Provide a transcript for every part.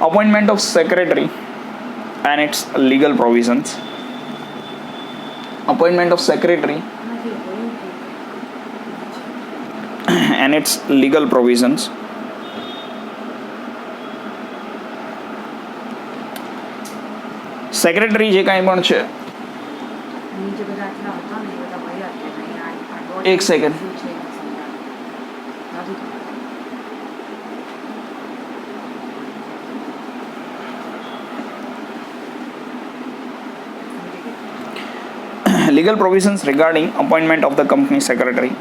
Appointment of secretary and its legal provisions. Appointment of secretary and its legal provisions. Secretary જે કાંઈ પણ છે, એક second, legal provisions regarding appointment of the company secretary.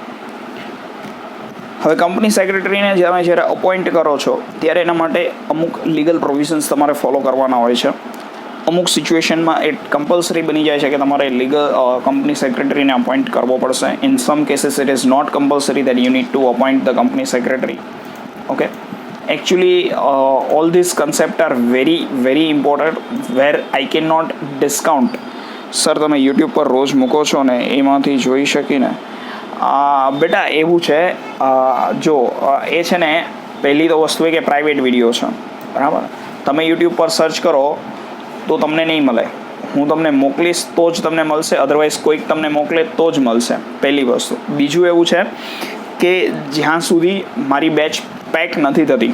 હવે company સેક્રેટરીને તમે જ્યારે appoint કરો છો ત્યારે એના માટે અમુક લીગલ પ્રોવિઝન્સ તમારે ફોલો કરવાના હોય છે. અમુક સિચ્યુએશનમાં એ કમ્પલસરી બની જાય છે કે તમારે લીગલ કંપની સેક્રેટરીને અપોઇન્ટ કરવો પડશે. In some cases it is not compulsory that you need to appoint the company secretary. Okay, actually all this concept are very very important where I can not discount. Sir તમે YouTube પર રોજ મૂકો છો ને એમાંથી જોઈ શકીને બેટા એવું છે. જો એ છે ને, પહેલી તો વસ્તુ એ કે પ્રાઇવેટ વિડીયો છે, બરાબર. તમે યુટ્યુબ પર સર્ચ કરો તો તમને નહીં મળે. હું તમને મોકલીશ તો જ તમને મળશે, અધરવાઇઝ કોઈક તમને મોકલે તો જ મળશે, પહેલી વસ્તુ. બીજું એવું છે કે જ્યાં સુધી મારી બેચ પેક નથી થતી,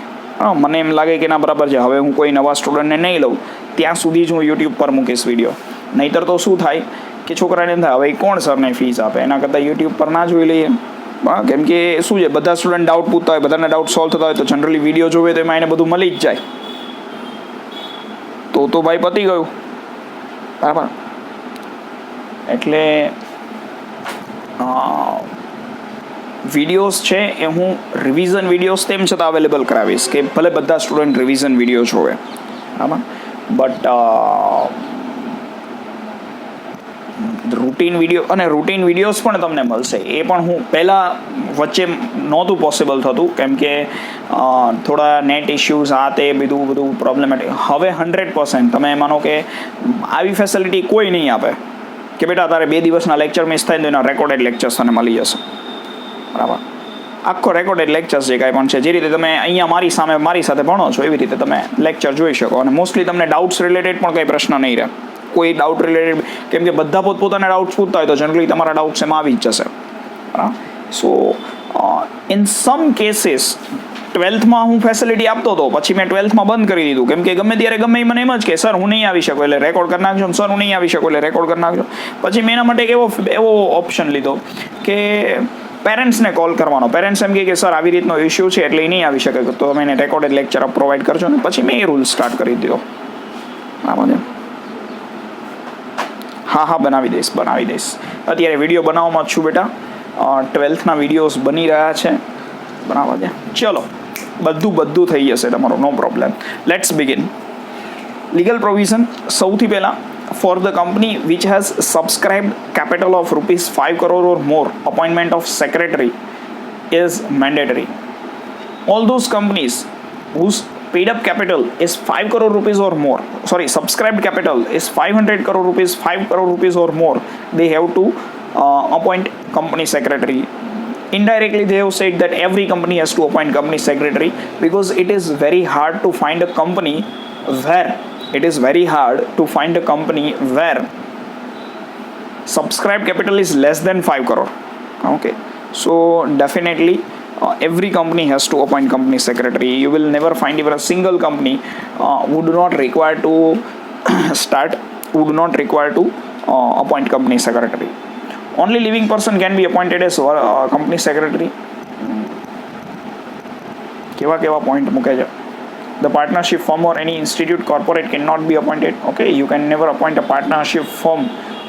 મને એમ લાગે કે ના બરાબર છે, હવે હું કોઈ નવા સ્ટુડન્ટને નહીં લઉં, ત્યાં સુધી જ હું યુટ્યુબ પર મૂકીશ વિડીયો. નહીંતર તો શું થાય કે છોકરાને એમ થાય હવે કોણ સરને ફીસ આપે, એના કરતાં યુટ્યુબ પર ના જોઈ લઈએ. કેમ કે શું છે, બધા સ્ટુડન્ટ ડાઉટ પૂછતા હોય, બધાના ડાઉટ સોલ્વ થતા હોય તો જનરલી વિડીયો જોવે તો એમાં એને બધું મળી જ જાય. તો ભાઈ પતી ગયું, બરાબર. એટલે વિડીયોઝ છે એ હું રિવિઝન વિડીયોઝ તેમ છતાં અવેલેબલ કરાવીશ કે ભલે બધા સ્ટુડન્ટ રિવિઝન વિડીયો જોવે, બરાબર. બટ રૂટીન વિડીયો અને રૂટીન વિડીયોઝ પણ તમને મળશે. એ પણ હું પહેલાં વચ્ચે નહોતું પોસિબલ થતું કેમ કે થોડા નેટ ઇશ્યુઝ આ તે બધું પ્રોબ્લેમેટિક. હવે 100% તમે માનો કે આવી ફેસિલિટી કોઈ નહીં આપે કે બેટા તારે 2 દિવસના લેક્ચર મિસ થાય તો એના રેકોર્ડેડ લેક્ચર્સ તને મળી જશે, બરાબર. આખો રેકોર્ડેડ લેક્ચર્સ જે કાંઈ પણ છે, જે રીતે તમે અહીંયા મારી સાથે ભણો છો એવી રીતે તમે લેક્ચર જોઈ શકો. અને મોસ્ટલી તમને ડાઉટ્સ રિલેટેડ પણ કંઈ પ્રશ્ન નહીં રહે. કોઈ ડાઉટ રિલેટેડ, કેમ કે બધા પોતપોતાના ડાઉટ્સ પૂછતા હોય તો જનરલી તમારા ડાઉટ્સ એમાં આવી જ જશે. સો ઇન સમ કેસીસ 12થમાં હું ફેસિલિટી આપતો હતો, પછી મેં 12થમાં બંધ કરી દીધું કેમ કે ગમે ત્યારે ગમે મને એમ જ કે સર હું નહીં આવી શકું એટલે રેકોર્ડ કરી નાખજો, સર હું નહીં આવી શકું એટલે રેકોર્ડ કરી નાખજો. પછી મેં એના માટે એક એવો ઓપ્શન લીધો કે પેરેન્ટ્સને કોલ કરવાનો. પેરેન્ટ્સ એમ કે સર આવી રીતનો ઇસ્યુ છે એટલે એ નહીં આવી શકે તો તમે એને રેકોર્ડેડ લેક્ચર પ્રોવાઈડ કરજો ને. પછી મેં એ રૂલ સ્ટાર્ટ કરી દીધો. બરાબર. હા બનાવી દઈશ. અત્યારે વિડીયો બનાવવામાં જ છું બેટા. 12થના વિડીયોઝ બની રહ્યા છે, બરાબર છે. ચલો બધું થઈ જશે તમારો, no problem. Let's begin. Legal provision. સૌથી પહેલાં, for the company which has subscribed capital of ₹5 crore or more, appointment of secretary is mandatory. All those companies whose paid up capital is 5 crore rupees or more, subscribed capital is 500 crore rupees, 5 crore rupees or more, they have to appoint company secretary. Indirectly they have said that every company has to appoint company secretary because it is very hard to find a company where subscribed capital is less than 5 crore. Okay, so definitely every company has to appoint company secretary. You will never find even a single company who do not require to appoint company secretary. Only living person can be appointed as company secretary. કેવા point મૂકે છે. The partnership firm or any institute corporate cannot be appointed. Okay, you can never appoint a partnership firm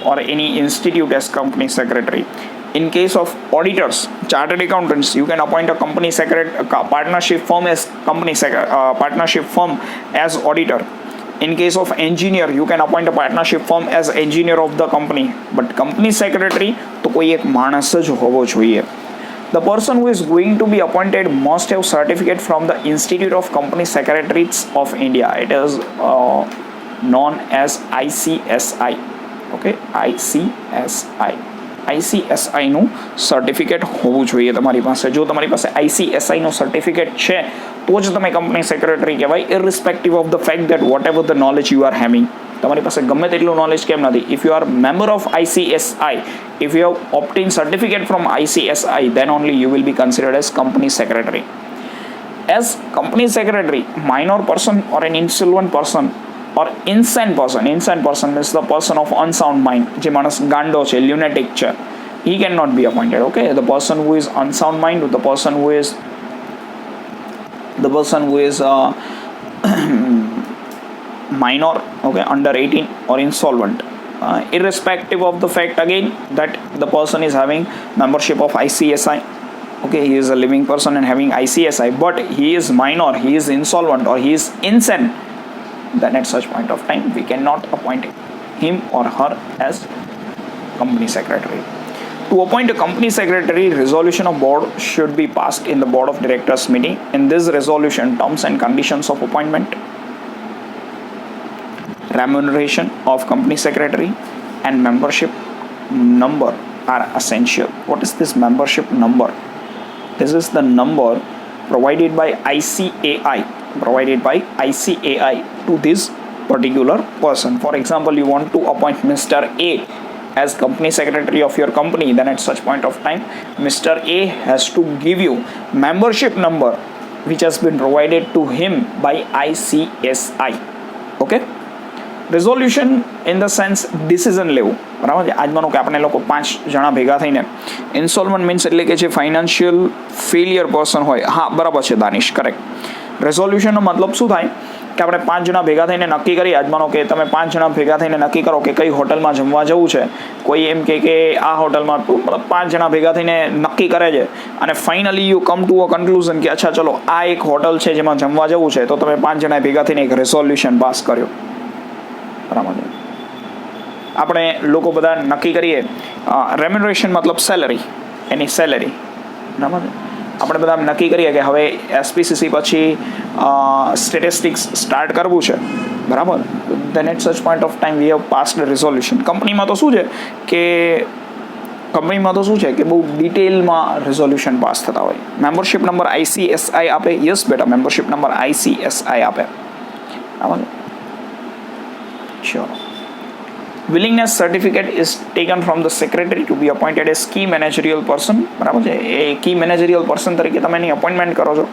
or any institute as company secretary. In case of auditors, chartered accountants, you can appoint a company partnership firm as auditor. In case of engineer, you can appoint a partnership firm as engineer of the company. But company secretary તો કોઈ એક માણસ જ હોવો જોઈએ. The person who is going to be appointed must have certificate from the Institute of Company Secretaries of India. It is known as ICSI. Okay, ICSI. આઈસીએસઆઈનું certificate હોવું જોઈએ તમારી પાસે. જો તમારી પાસે આઈસીએસઆઈનું સર્ટિફિકેટ છે તો જ તમે કંપની સેક્રેટરી કહેવાય, irrespective of the fact that whatever the knowledge you are having. તમારી પાસે ગમે તેટલું નોલેજ કેમ નથી, if you are member of ICSI, if you have obtain certificate from ICSI, then only you will be considered as company secretary. As company secretary, minor person or an insolvent person or insane person means the person of unsound mind, જે માણસ ગાંડો છે, lunatic છે, he cannot be appointed. Okay, the person who is unsound mind, the person who is minor, okay, under 18 or insolvent, irrespective of the fact again that the person is having membership of ICSI. Okay, he is a living person and having ICSI, but he is minor, he is insolvent, or he is insane, then at such point of time we cannot appoint him or her as company secretary. To appoint a company secretary, resolution of board should be passed in the board of directors meeting. In this resolution, terms and conditions of appointment, remuneration of company secretary, and membership number are essential. What is this membership number? This is the number provided by ICAI to this particular person. For example, you want to appoint Mr. A as company secretary of your company, then at such point of time Mr. A has to give you membership number which has been provided to him by ICSI. Okay, resolution in the sense decision લેવું, બરાબર છે. આજ માનો કે આપણે લોકો 5 જણા ભેગા થઈને, ઇન્સોલ્વન્ટ મીન્સ એટલે કે જે ફાઇનાન્શિયલ ફેલિયર પર્સન હોય, હા બરાબર છે દાનિશ, કરેક્ટ. રેઝોલ્યુશનનો મતલબ શું થાય કે આપણે 5 જણા ભેગા થઈને નક્કી કરીએ. આજ માનો કે તમે 5 જણા ભેગા થઈને નક્કી કરો કે કઈ હોટલમાં જમવા જવું છે. કોઈ એમ કે આ હોટલમાં, મતલબ 5 જણા ભેગા થઈને નક્કી કરે છે અને finally you come to a conclusion કે અચ્છા ચલો આ એક હોટલ છે જેમાં જમવા જવું છે, તો તમે 5 જણા ભેગા થઈને એક રેઝોલ્યુશન પાસ કર્યો, બરાબર છે. આપણે લોકો બધા નક્કી કરીએ, રેમ્યુનરેશન મતલબ સેલરી, એની સેલરી, બરાબર છે. આપણે બધા નક્કી કરીએ કે હવે એસપીસીસી પછી સ્ટેટિસ્ટિક્સ સ્ટાર્ટ કરવું છે, બરાબર. Then at such point of time we have passed resolution. કંપનીમાં તો શું છે કે બહુ ડિટેલમાં રેઝોલ્યુશન પાસ થતા હોય. મેમ્બરશિપ નંબર આઈસીએસઆઈ આપે, યસ બેટા, મેમ્બરશિપ નંબર આઈસીએસઆઈ આપે, બરાબર. Sure. Willingness certificate is taken from the secretary to be appointed as key managerial person. બરાબર છે. એ કી મેનેજરિયલ પર્સન તરીકે તમે એની અપોઇન્ટમેન્ટ કરો છો,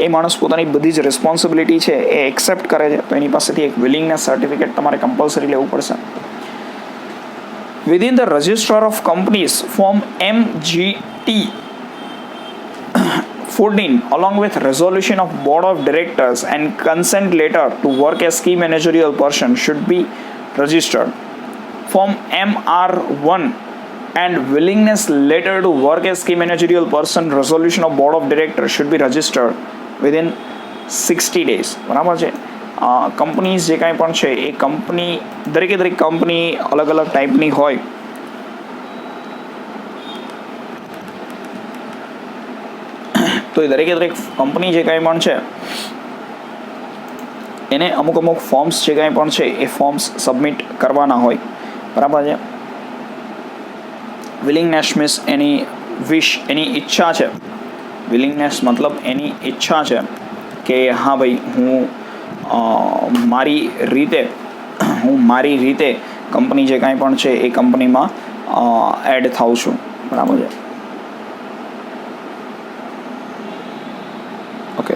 એ માણસ પોતાની બધી જ રિસ્પોન્સિબિલિટી છે એ એક્સેપ્ટ કરે છે, તો એની પાસેથી એક વિલિંગનેસ સર્ટિફિકેટ તમારે કમ્પલસરી લેવું પડશે. Within the registrar of companies, form MGT 14 along with resolution of board of directors and consent letter to work as key managerial person should be registered. Form MR1 and willingness letter to work as key managerial person, resolution of board of directors should be registered within 60 days. બરાબર છે. Companies જે કાંઈ પણ છે એ દરેક company અલગ અલગ ટાઈપની હોય. તો એ દરેક કંપની જે કાંઈ પણ છે એને અમુક ફોર્મ્સ જે કાંઈ પણ છે એ ફોર્મ્સ સબમિટ કરવાના હોય, બરાબર છે. વિલિંગનેસ મીન્સ એની વિશ, એની ઈચ્છા છે. વિલિંગનેસ મતલબ એની ઈચ્છા છે કે હા ભાઈ હું મારી રીતે કંપની જે કાંઈ પણ છે એ કંપનીમાં એડ થાઉં છું, બરાબર છે. ઓકે,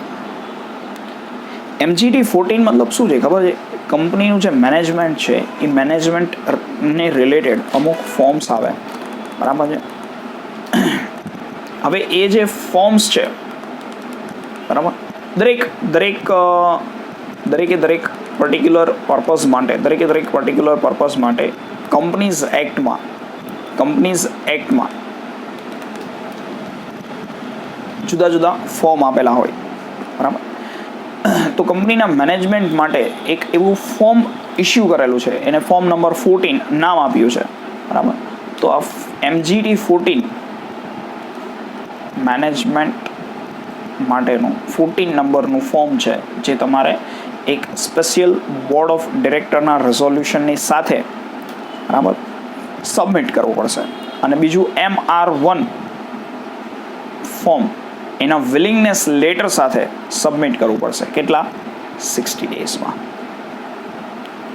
MGT 14 મતલબ શું છે ખબર છે? કંપનીનું જે મેનેજમેન્ટ છે એ મેનેજમેન્ટને રિલેટેડ અમુક ફોર્મ્સ આવે, બરાબર છે. હવે એ જે ફોર્મ્સ છે, બરાબર, દરેક પર્ટિક્યુલર પર્પઝ માટે કંપનીઝ એક્ટમાં જુદા જુદા ફોર્મ આપેલા હોય, બરાબર. તો કંપનીના મેનેજમેન્ટ માટે એક એવું ફોર્મ ઇસ્યુ કરેલું છે, એને ફોર્મ નંબર 14 નામ આપ્યું છે, બરાબર. તો આ MGT 14 મેનેજમેન્ટ માટેનું 14 નંબરનું ફોર્મ છે જે તમારે એક સ્પેશિયલ બોર્ડ ઓફ ડિરેક્ટરના રેઝોલ્યુશનની સાથે, બરાબર, સબમિટ કરવું પડશે. અને બીજું MR1 ફોર્મ એના વિલિંગનેસ લેટર સાથે સબમિટ કરવું પડશે. કેટલા? 60 ડેઝમાં.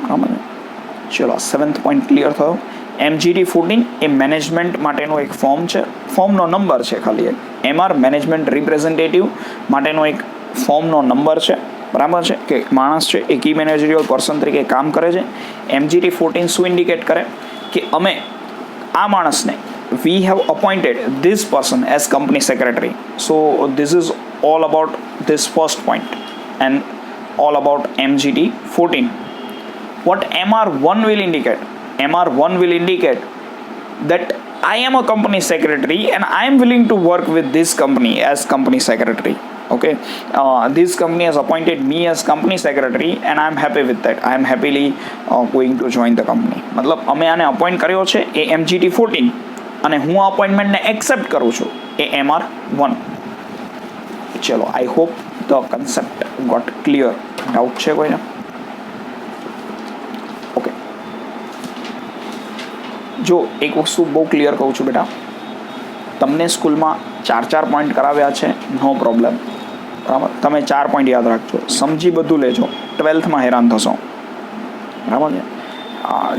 બરાબર. ચલો 7th પોઈન્ટ ક્લિયર થયો. MGT14 એ મેનેજમેન્ટ માટેનો એક ફોર્મ છે, ફોર્મનો નંબર છે ખાલી એક. MR મેનેજમેન્ટ રિપ્રેઝેન્ટેટિવ માટેનો એક ફોર્મનો નંબર છે. બરાબર છે કે માણસ છે એ કી મેનેજરિયલ પર્સન તરીકે કામ કરે છે. MGT14 શું ઇન્ડિકેટ કરે કે અમે આ માણસને we have appointed this person as company secretary. So this is all about this first point and all about MGT14. What MR1 will indicate? MR1 will indicate that I am a company secretary and I am willing to work with this company as company secretary. Okay, this company has appointed me as company secretary and I am happy with that. I am happily going to join the company. મતલબ અમે આને appoint કર્યો છે એ MGT14 અને હું આ અપોઇન્ટમેન્ટને accept કરું છું એ MR1. ચલો, I hope the concept got clear. Doubt છે કોઈને? ઓકે, જો એક વસ્તુ બહુ ક્લિયર કહું છું બેટા, તમને સ્કૂલમાં 4 પોઈન્ટ કરાવ્યા છે, નો પ્રોબ્લેમ. બરાબર, તમે 4 પોઈન્ટ યાદ રાખજો, સમજી બધું લેજો. 12થમાં હેરાન થશો. બરાબર છે.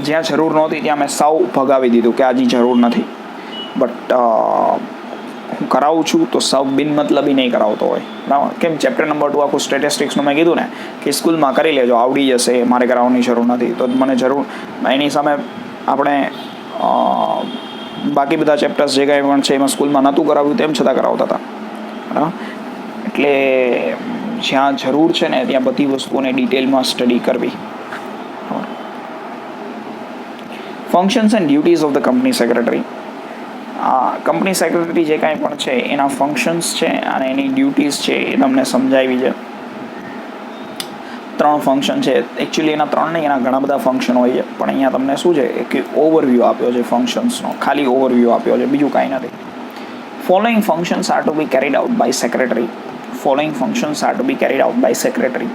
જ્યાં જરૂર નહોતી ત્યાં મેં સાવ ભગાવી દીધું કે આજી જરૂર નથી. બટ હું કરાવું છું તો સાવ બિનમતલબી નહીં કરાવતો હોય. બરાબર, કેમ ચેપ્ટર નંબર 2 આખું સ્ટેટિસ્ટિક્સનું મેં કીધું ને કે સ્કૂલમાં કરી લેજો, આવડી જશે, મારે કરાવવાની જરૂર નથી. તો મને જરૂર, એની સામે આપણે બાકી બધા ચેપ્ટર્સ જે કાંઈ પણ છે એમાં સ્કૂલમાં નહોતું કરાવ્યું તેમ છતાં કરાવતા હતા. બરાબર, એટલે જ્યાં જરૂર છે ને ત્યાં બધી વસ્તુઓને ડિટેલમાં સ્ટડી કરવી. Functions and duties of the company secretary. Company secretary જે કાંઈ પણ છે એના ફંક્શન્સ છે અને એની ડ્યુટીઝ છે એ તમને સમજાવી છે. 3 ફંક્શન છે. એકચ્યુઅલી એના 3 નહીં, એના ઘણા બધા ફંક્શન હોય છે, પણ અહીંયા તમને શું છે કે ઓવરવ્યૂ આપ્યો છે ફંક્શન્સનો, ખાલી ઓવરવ્યૂ આપ્યો છે, બીજું કાંઈ નથી. Following functions are to be carried out by secretary. Following functions are to be carried out by secretary.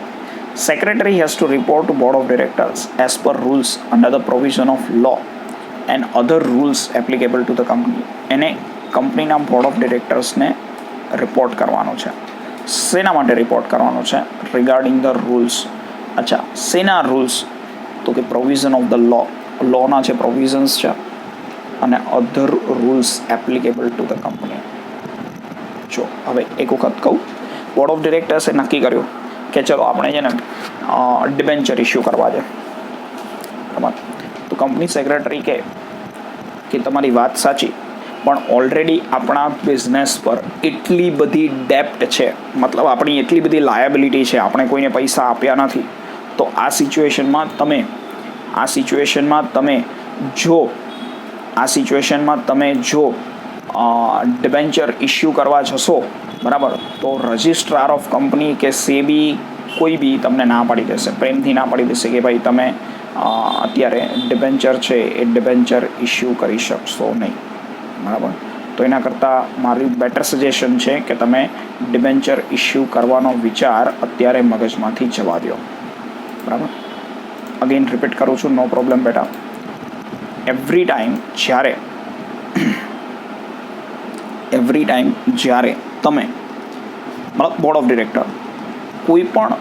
Secretary has to report to board of directors as per rules under the provision of law and other rules applicable to the company. એને કંપનીના board of ડિરેક્ટર્સને report કરવાનો છે. શેના માટે report કરવાનો છે? Regarding the rules. અચ્છા, શેના રૂલ્સ? તો કે પ્રોવિઝન ઓફ ધ લો, લોના જે પ્રોવિઝન્સ છે અને other rules applicable to the company. જો હવે એક વખત કહું, બોર્ડ ઓફ ડિરેક્ટર્સે નક્કી કર્યું કે ચલો આપણે છે ને ડિબેન્ચર ઇસ્યુ કરવા છે. બરાબર, તો કંપની સેક્રેટરી કે તમારી વાત સાચી, પણ ઓલરેડી આપણા બિઝનેસ પર એટલી બધી ડેપ્ટ છે, મતલબ આપણી એટલી બધી લાયબિલિટી છે, આપણે કોઈને પૈસા આપ્યા નથી. તો આ સિચ્યુએશનમાં તમે જો ડિબેન્ચર ઇસ્યુ કરવા જશો, બરાબર, તો રજિસ્ટ્રાર ઓફ કંપની કે સેબી કોઈ બી તમને ના પાડી દેશે, પ્રેમથી ના પાડી દેશે કે ભાઈ તમે અત્યારે ડિબેન્ચર છે એ ડિબેન્ચર ઇસ્યુ કરી શકશો નહીં. બરાબર, તો એના કરતાં મારી બેટર સજેશન છે કે તમે ડિબેન્ચર ઇસ્યુ કરવાનો વિચાર અત્યારે મગજમાંથી જવા દો. બરાબર, અગેન રિપીટ કરું છું, નો પ્રોબ્લેમ બેટા. એવરી ટાઈમ જ્યારે તમે મતલબ બોર્ડ ઓફ ડિરેક્ટર કોઈ પણ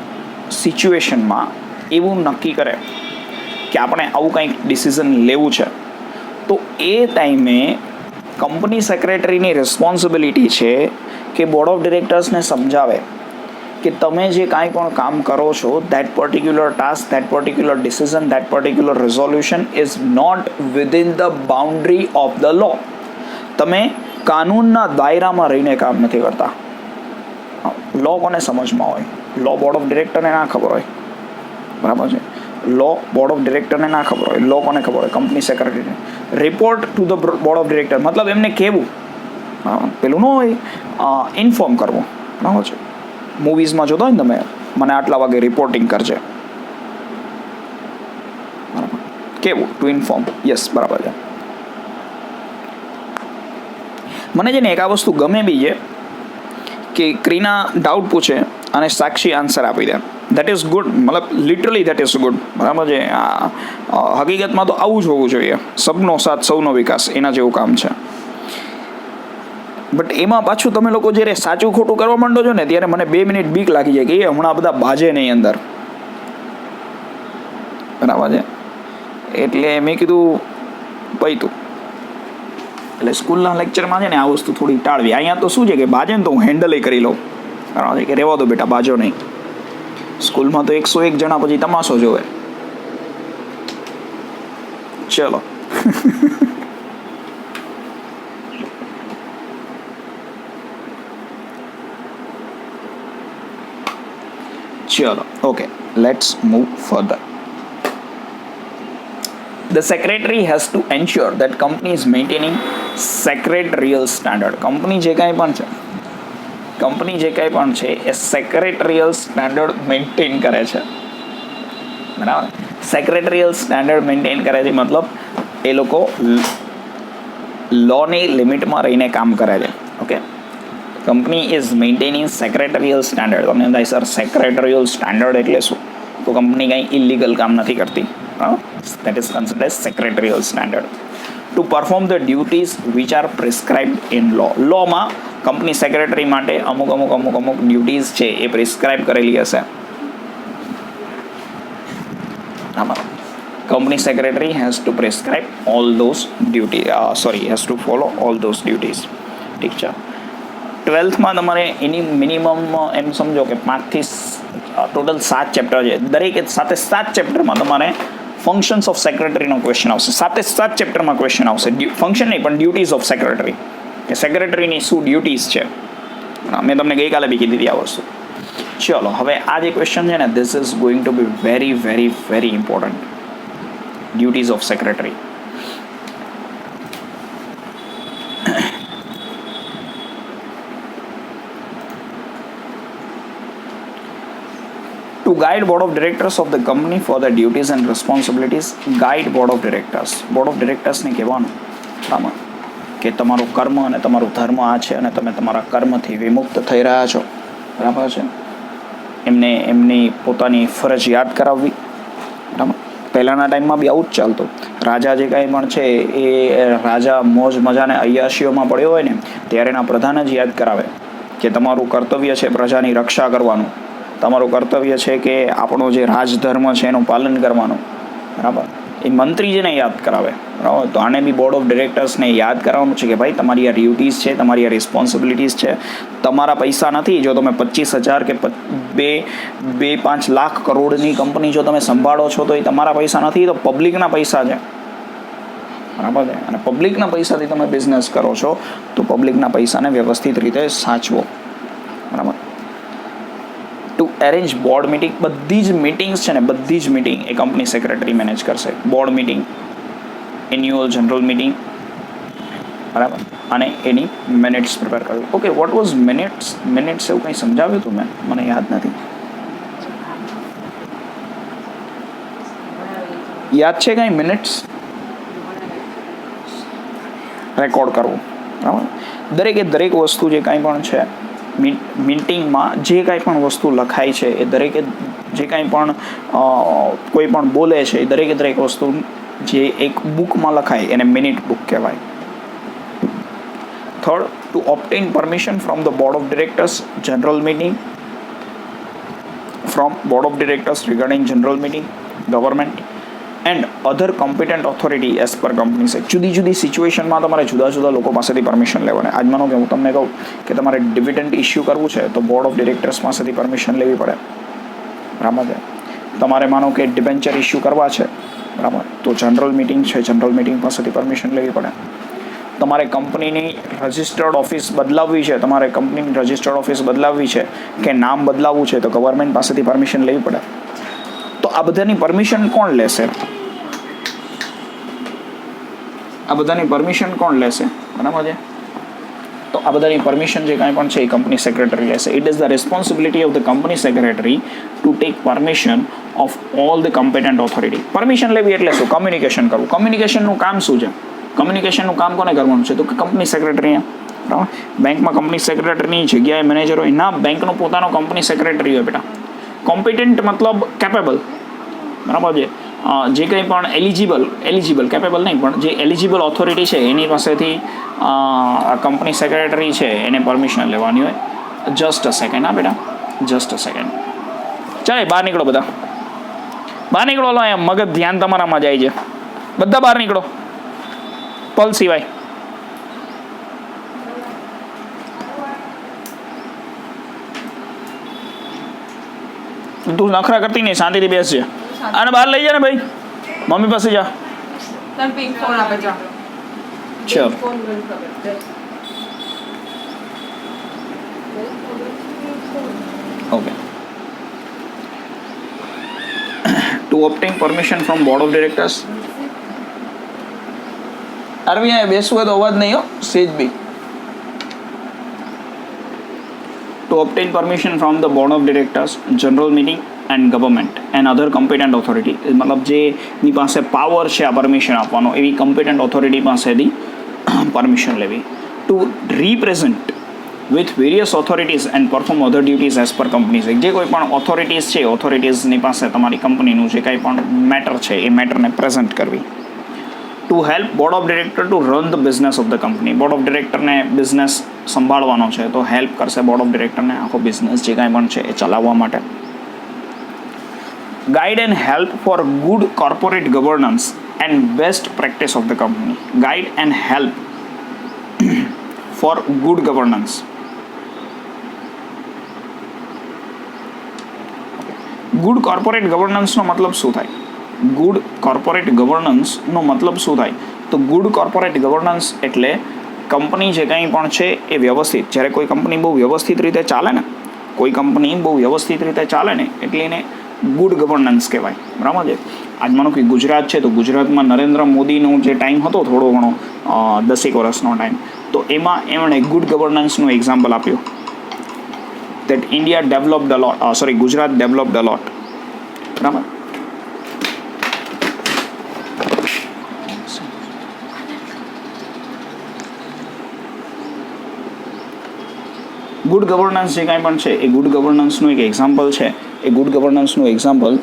સિચ્યુએશનમાં એવું નક્કી કરે કે આપણે આવું કંઈક ડિસિઝન લેવું છે, તો એ ટાઈમે કંપની સેક્રેટરીની રિસ્પોન્સિબિલિટી છે કે બોર્ડ ઓફ ડિરેક્ટર્સને સમજાવે કે તમે જે કાંઈ પણ કામ કરો છો, that particular task, that particular decision, that particular resolution is not within the boundary of the law. તમે કાનૂનના દાયરામાં રહીને કામ નથી કરતા. લો કોને સમજમાં હોય? લો બોર્ડ ઓફ ડિરેક્ટરને ના ખબર હોય. બરાબર છે, લો બોર્ડ ઓફ ડિરેક્ટરને ના ખબર હોય. લો કોને ખબર હોય? કંપની સેક્રેટરીને. Report to the board of director મતલબ એમને કહેવું, પેલું ન હોય ઇન્ફોર્મ કરવું. બરાબર છે, મૂવીઝમાં જોતા હોય ને તમે, મને આટલા વાગે રિપોર્ટિંગ કરજે, બરાબર, કેવું? Two inform. યસ, બરાબર છે. મને છે ને એક આ વસ્તુ ગમે બી છે કે ક્રીના ડાઉટ પૂછે અને સાક્ષી આન્સર આપી દે. દેટ ઇઝ ગુડ, મતલબ લિટરલી દેટ ઇઝ ગુડ, બરાબર છે. હકીકતમાં તો આવું જ હોવું જોઈએ, સબનો સાથ સૌનો વિકાસ, એના જેવું કામ છે. બટ એમાં પાછું તમે લોકો જ્યારે સાચું ખોટું કરવા માંડો છો ને ત્યારે મને 2 મિનિટ બીક લાગી જાય કે એ હમણાં બધા બાજે નહીં અંદર, બરાબર છે. એટલે મેં કીધું પૈતું, એટલે સ્કૂલના લેક્ચરમાં છે ને આ વસ્તુ થોડી ટાળવી. અહીંયા તો શું છે કે બાજે ને તો હું હેન્ડલ કરી લઉં, બરાબર છે, કે રહેવા દો બેટા બાજો નહીં. સ્કૂલમાં તો 101 જણા પછી તમાશો જોવે. ચલો ચલો okay, let's move further. The secretary has to ensure that company is maintaining secretarial standard. Company જે કાંઈ પણ છે એ સેક્રેટરીયલ સ્ટાન્ડર્ડ મેન્ટેન કરે છે, બરાબર. સેક્રેટરીયલ સ્ટાન્ડર્ડ મેન્ટેન કરે છે મતલબ એ લોકો લોની લિમિટમાં રહીને કામ કરે છે. Okay, company is maintaining secretarial standard. તમને થાય સર સેક્રેટરીયલ સ્ટાન્ડર્ડ એટલે શું? તો કંપની કંઈ ઇલીગલ કામ નથી કરતી. That is considered as secretarial standard. To perform the duties which are prescribed in law. લૉમાં કંપની સેક્રેટરી માટે અમુક ડ્યુટીઝ છે એ પ્રિસ્ક્રાઇબ કરેલી હશે. Company secretary has to prescribe all those duties. Has to follow all those duties. ઠીક છે. 12thમાં તમારે એની minimum એમ સમજો કે 5 થી ટોટલ 7 ચેપ્ટર છે. દરેક સાથે 7 ચેપ્ટરમાં તમારે ફંક્શન્સ ઓફ સેક્રેટરીનો ક્વેશ્ચન આવશે. 7 ચેપ્ટરમાં ક્વેશ્ચન આવશે. ફંક્શન નહીં પણ ડ્યુટીઝ ઓફ સેક્રેટરી, કે સેક્રેટરીની શું ડ્યુટીઝ છે. મેં તમને ગઈકાલે બી કીધી હતી આ વસ્તુ. ચલો હવે આ જે ક્વેશ્ચન છે ને, this is going to be very very very important. Duties of secretary. To guide board of directors of the company for the duties and responsibilities. Guide board of directors. Board of ડિરેક્ટર્સને કહેવાનું બરાબર કે તમારું કર્મ અને તમારું ધર્મ આ છે અને તમે તમારા કર્મથી વિમુક્ત થઈ રહ્યા છો, બરાબર છે. એમને એમની પોતાની ફરજ યાદ કરાવવી, બરાબર. પહેલાંના ટાઈમમાં બી આવું જ ચાલતું. રાજા જે કાંઈ પણ છે એ રાજા મોજ મજાને અય્યાશીઓમાં પડ્યો હોય ને ત્યારે એના પ્રધાન જ યાદ કરાવે કે તમારું કર્તવ્ય છે પ્રજાની રક્ષા કરવાનું, તમારું કર્તવ્ય છે કે આપણો જે રાજધર્મ છે એનું પાલન કરવાનું, બરાબર. એ મંત્રીજીને યાદ કરાવે, બરાબર. તો આને બી બોર્ડ ઓફ ડિરેક્ટર્સને યાદ કરાવવાનું છે કે ભાઈ તમારી આ ડ્યુટીઝ છે, તમારી આ રિસ્પોન્સિબિલિટીઝ છે. તમારા પૈસા નથી. જો તમે 25,000 કે 2-5 લાખ કરોડની કંપની જો તમે સંભાળો છો તો એ તમારા પૈસા નથી, તો પબ્લિકના પૈસા છે, બરાબર છે. અને પબ્લિકના પૈસાથી તમે બિઝનેસ કરો છો તો પબ્લિકના પૈસાને વ્યવસ્થિત રીતે સાચવો, બરાબર. To arrange board meeting. બધી જ મિટિંગ્સ છે ને, બધી જ મિટિંગ એ કંપની સેક્રેટરી મેનેજ કરશે. Board meeting, annual general meeting, બરાબર, અને એની મિનિટ્સ પ્રિપેર કરવી. ઓકે, વોટ વોઝ મિનિટ્સ એવું કંઈ સમજાવ્યું હતું મેં, મને યાદ નથી. યાદ છે કાંઈ મિનિટ્સ? રેકોર્ડ કરવું, બરાબર. દરેક વસ્તુ જે કાંઈ પણ છે મીટિંગમાં જે કાંઈ પણ વસ્તુ લખાય છે એ દરેકે જે કાંઈ પણ કોઈ પણ બોલે છે એ દરેક વસ્તુ જે એક બુકમાં લખાય એને મિનિટ બુક કહેવાય. Third, to obtain permission from the board of directors general meeting, from board of directors regarding general meeting, government and other competent authority as per company act. જુદી સિચ્યુએશનમાં તમારે જુદા લોકો પાસેથી પરમિશન લેવાની. આજ માનો કે હું તમને કહું કે તમારે ડિવિડન્ડ ઇસ્યુ કરવું છે તો બોર્ડ ઓફ ડિરેક્ટર્સ પાસેથી પરમિશન લેવી પડે, બરાબર છે. તમારે માનો કે ડિબેન્ચર ઇસ્યુ કરવા છે, બરાબર, તો જનરલ મિટિંગ છે, જનરલ મિટિંગ પાસેથી પરમિશન લેવી પડે. તમારે કંપનીની રજિસ્ટર્ડ ઓફિસ બદલાવવી છે, કે નામ બદલાવવું છે તો ગવર્મેન્ટ પાસેથી પરમિશન લેવી પડે. તો આ બધાની પરમિશન કોણ લેશે? બરાબર છે. તો આ બધાની પરમિશન જે કાંઈ પણ છે એ કંપની સેક્રેટરી લેશે. It is the responsibility of the company secretary to take permission of all the competent authority. Permission લેવી એટલે શું? કમ્યુનિકેશન કરવું. કમ્યુનિકેશનનું કામ શું છે? કમ્યુનિકેશનનું કામ કોને કરવાનું છે? તો કે કંપની સેક્રેટરીએ, બરાબર. બેંકમાં કંપની સેક્રેટરીની જગ્યાએ મેનેજર હોય ના, બેંકનો પોતાનો કંપની સેક્રેટરી હોય બેટા. કોમ્પિટન્ટ મતલબ કેપેબલ, બરાબર છે. જે કંઈ પણ એલિજિબલ કેપેબલ નહીં પણ જે એલિજિબલ ઓથોરિટી છે એની પાસેથી કંપની સેક્રેટરી છે એને પરમિશન લેવાની હોય. જસ્ટ અ સેકન્ડ, હા બેટા, જસ્ટ અ સેકન્ડ. ચાલે બહાર નીકળો, બધા બહાર નીકળો. એમ મગજ ધ્યાન તમારામાં જાય છે. બધા બહાર નીકળો, પલ સિવાય. તું નખરા કરતી નહીં, શાંતિથી બેસજે. આને બહાર લઈ જા ને ભાઈ, મમ્મી પાસે જા. ચલ. Okay. To obtain permission from board of directors. અરવી અહીંયા બેસવું હોય તો અવાજ નહીં હો, સેજ બી. To obtain permission from the board of directors, general meeting and government and other competent authority, મતલબ જેની પાસે પાવર છે આ પરમિશન આપવાનો એવી કમ્પિટન્ટ ઓથોરિટી પાસેથી પરમિશન લેવી. To represent with various authorities and perform other duties as per companies. જે કોઈ પણ ઓથોરિટીઝ છે, ઓથોરિટીઝની પાસે તમારી કંપનીનું જે કાંઈ પણ મેટર છે એ મેટરને પ્રેઝન્ટ કરવી. To help board of director to run the business of the company. Board of ડિરેક્ટરને બિઝનેસ સંભાળવાનો છે તો હેલ્પ કરશે બોર્ડ ઓફ ડિરેક્ટરને આખો બિઝનેસ જે કાંઈ પણ છે એ ચલાવવા માટે. Guide and help for good corporate governance and best practice of the company. Guide and help for good governance. Good corporate ગવર્નન્સનો મતલબ શું થાય? ગુડ કોર્પોરેટ ગવર્નન્સનો મતલબ શું થાય? તો ગુડ કોર્પોરેટ ગવર્નન્સ એટલે કંપની જે કંઈ પણ છે એ વ્યવસ્થિત. જ્યારે કોઈ કંપની બહુ વ્યવસ્થિત રીતે ચાલે ને, એટલે એને ગુડ ગવર્નન્સ કહેવાય, બરાબર છે. આજ માનો કે ગુજરાત છે તો ગુજરાતમાં નરેન્દ્ર મોદીનો જે ટાઈમ હતો થોડો ઘણો 10 વર્ષનો ટાઈમ, તો એમાં એમણે ગુડ ગવર્નન્સનું એક્ઝામ્પલ આપ્યું. That India developed a lot, Gujarat developed a lot, બરાબર. ગુડ ગવર્નન્સ જે કાંઈ પણ છે એ ગુડ ગવર્નન્સનું એક એક્ઝામ્પલ છે. એ ગુડ ગવર્નન્સનું એક્ઝામ્પલ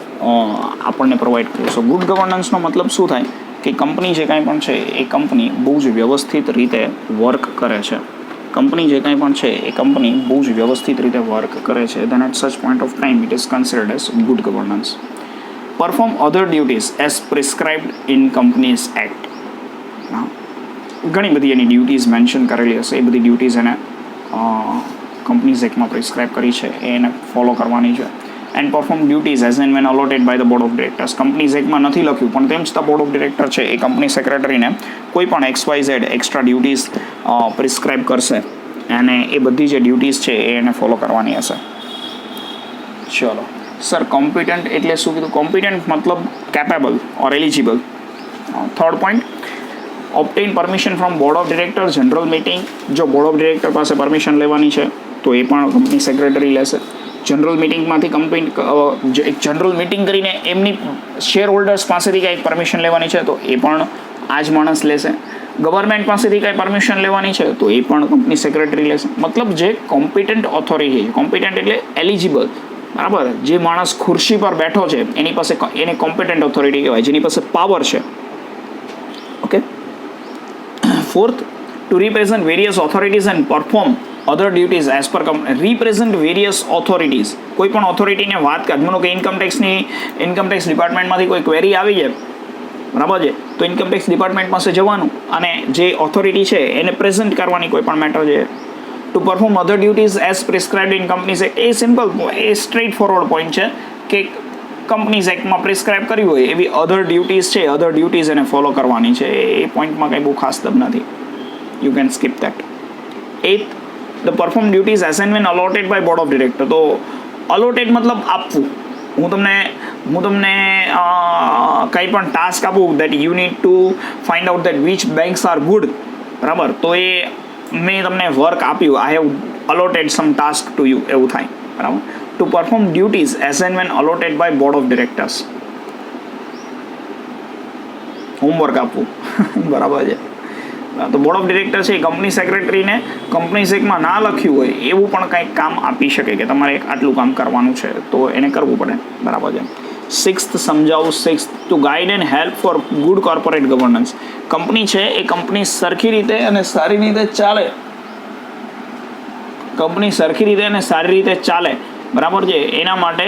આપણને પ્રોવાઈડ કર્યું. સો ગુડ ગવર્નન્સનો મતલબ શું થાય કે કંપની જે કાંઈ પણ છે એ કંપની બહુ જ વ્યવસ્થિત રીતે વર્ક કરે છે. Then at such point of time it is considered as good governance. Perform other duties as prescribed in Companies Act. ઘણી બધી એની ડ્યુટીઝ મેન્શન કરેલી હશે, એ બધી ડ્યુટીઝ એને કંપનીઝ એક્ટમાં પ્રિસ્ક્રાઇબ કરી છે એને ફોલો કરવાની છે. And perform duties as and when allotted by the board of directors. Companies એક્ટમાં નથી લખ્યું પણ તેમ છતાં બોર્ડ ઓફ ડિરેક્ટર છે એ કંપની સેક્રેટરીને કોઈ પણ XYZ એક્સ્ટ્રા ડ્યુટીઝ પ્રિસ્ક્રાઇબ કરશે અને એ બધી જે ડ્યુટીઝ છે એ એને ફોલો કરવાની હશે. ચલો સર, કોમ્પિટન્ટ એટલે શું કીધું? કોમ્પિટન્ટ મતલબ capable or eligible. Third point, obtain permission from board of director, general meeting. જો બોર્ડ ઓફ ડિરેક્ટર પાસે પરમિશન લેવાની છે તો એ પણ કંપની સેક્રેટરી લેશે. જનરલ મિટિંગમાંથી જનરલ મિટિંગ કરીને એમની શેર હોલ્ડર્સ પાસેથી કાંઈક પરમિશન લેવાની છે તો એ પણ આ જ માણસ લેશે. ગવર્મેન્ટ પાસેથી કાંઈ પરમિશન લેવાની છે તો એ પણ કંપની સેક્રેટરી લેશે. મતલબ જે કોમ્પિટન્ટ ઓથોરિટી છે, કોમ્પિટન્ટ એટલે એલિજિબલ, બરાબર. જે માણસ ખુરશી પર બેઠો છે એની પાસે એને કોમ્પિટન્ટ ઓથોરિટી કહેવાય, જેની પાસે પાવર છે. Okay. Fourth, to represent various authorities and perform other duties as per represent various authorities. કોઈ પણ ઓથોરિટીને વાત કર, માનો કે ઇન્કમટેક્સ ડિપાર્ટમેન્ટમાંથી કોઈ ક્વેરી આવી જાય, બરાબર છે, તો ઇન્કમટેક્સ ડિપાર્ટમેન્ટ પાસે જવાનું અને જે ઓથોરિટી છે એને પ્રેઝન્ટ કરવાની કોઈ પણ મેટર છે. Two perform other duties as prescribed in companies act. A simple, A straight forward point છે કે કંપનીઝ એક્ટમાં પ્રિસ્ક્રાઇબ કર્યું હોય એવી અધર ડ્યુટીઝ છે, અધર ડ્યુટીઝ એને ફોલો કરવાની છે. એ પોઈન્ટમાં કંઈ બહુ ખાસ દમ નથી. You can skip that. 8th, the perform duties as and when allotted by board of director. તો અલોટેડ મતલબ આપવું. હું તમને કંઈ પણ ટાસ્ક આપું that you need to find out that which banks are good, બરાબર, તો એ મેં તમને વર્ક આપ્યું, I have allotted some task to you, એવું થાય, બરાબર. To perform duties as and when allotted by board of directors. Homework આપવું, બરાબર છે. તો બોર્ડ ઓફ ડિરેક્ટર છે એ કંપની સેક્રેટરીને કંપની સેકમાં ના લખ્યું હોય એવું પણ કંઈક કામ આપી શકે કે તમારે આટલું કામ કરવાનું છે, તો એને કરવું પડે. બરાબર છે. સિક્સ્થ સમજાવું. Sixth, to guide and help for good corporate governance. Company છે એ કંપની સરખી રીતે અને સારી રીતે ચાલે, કંપની સરખી રીતે અને સારી રીતે ચાલે, બરાબર છે, એના માટે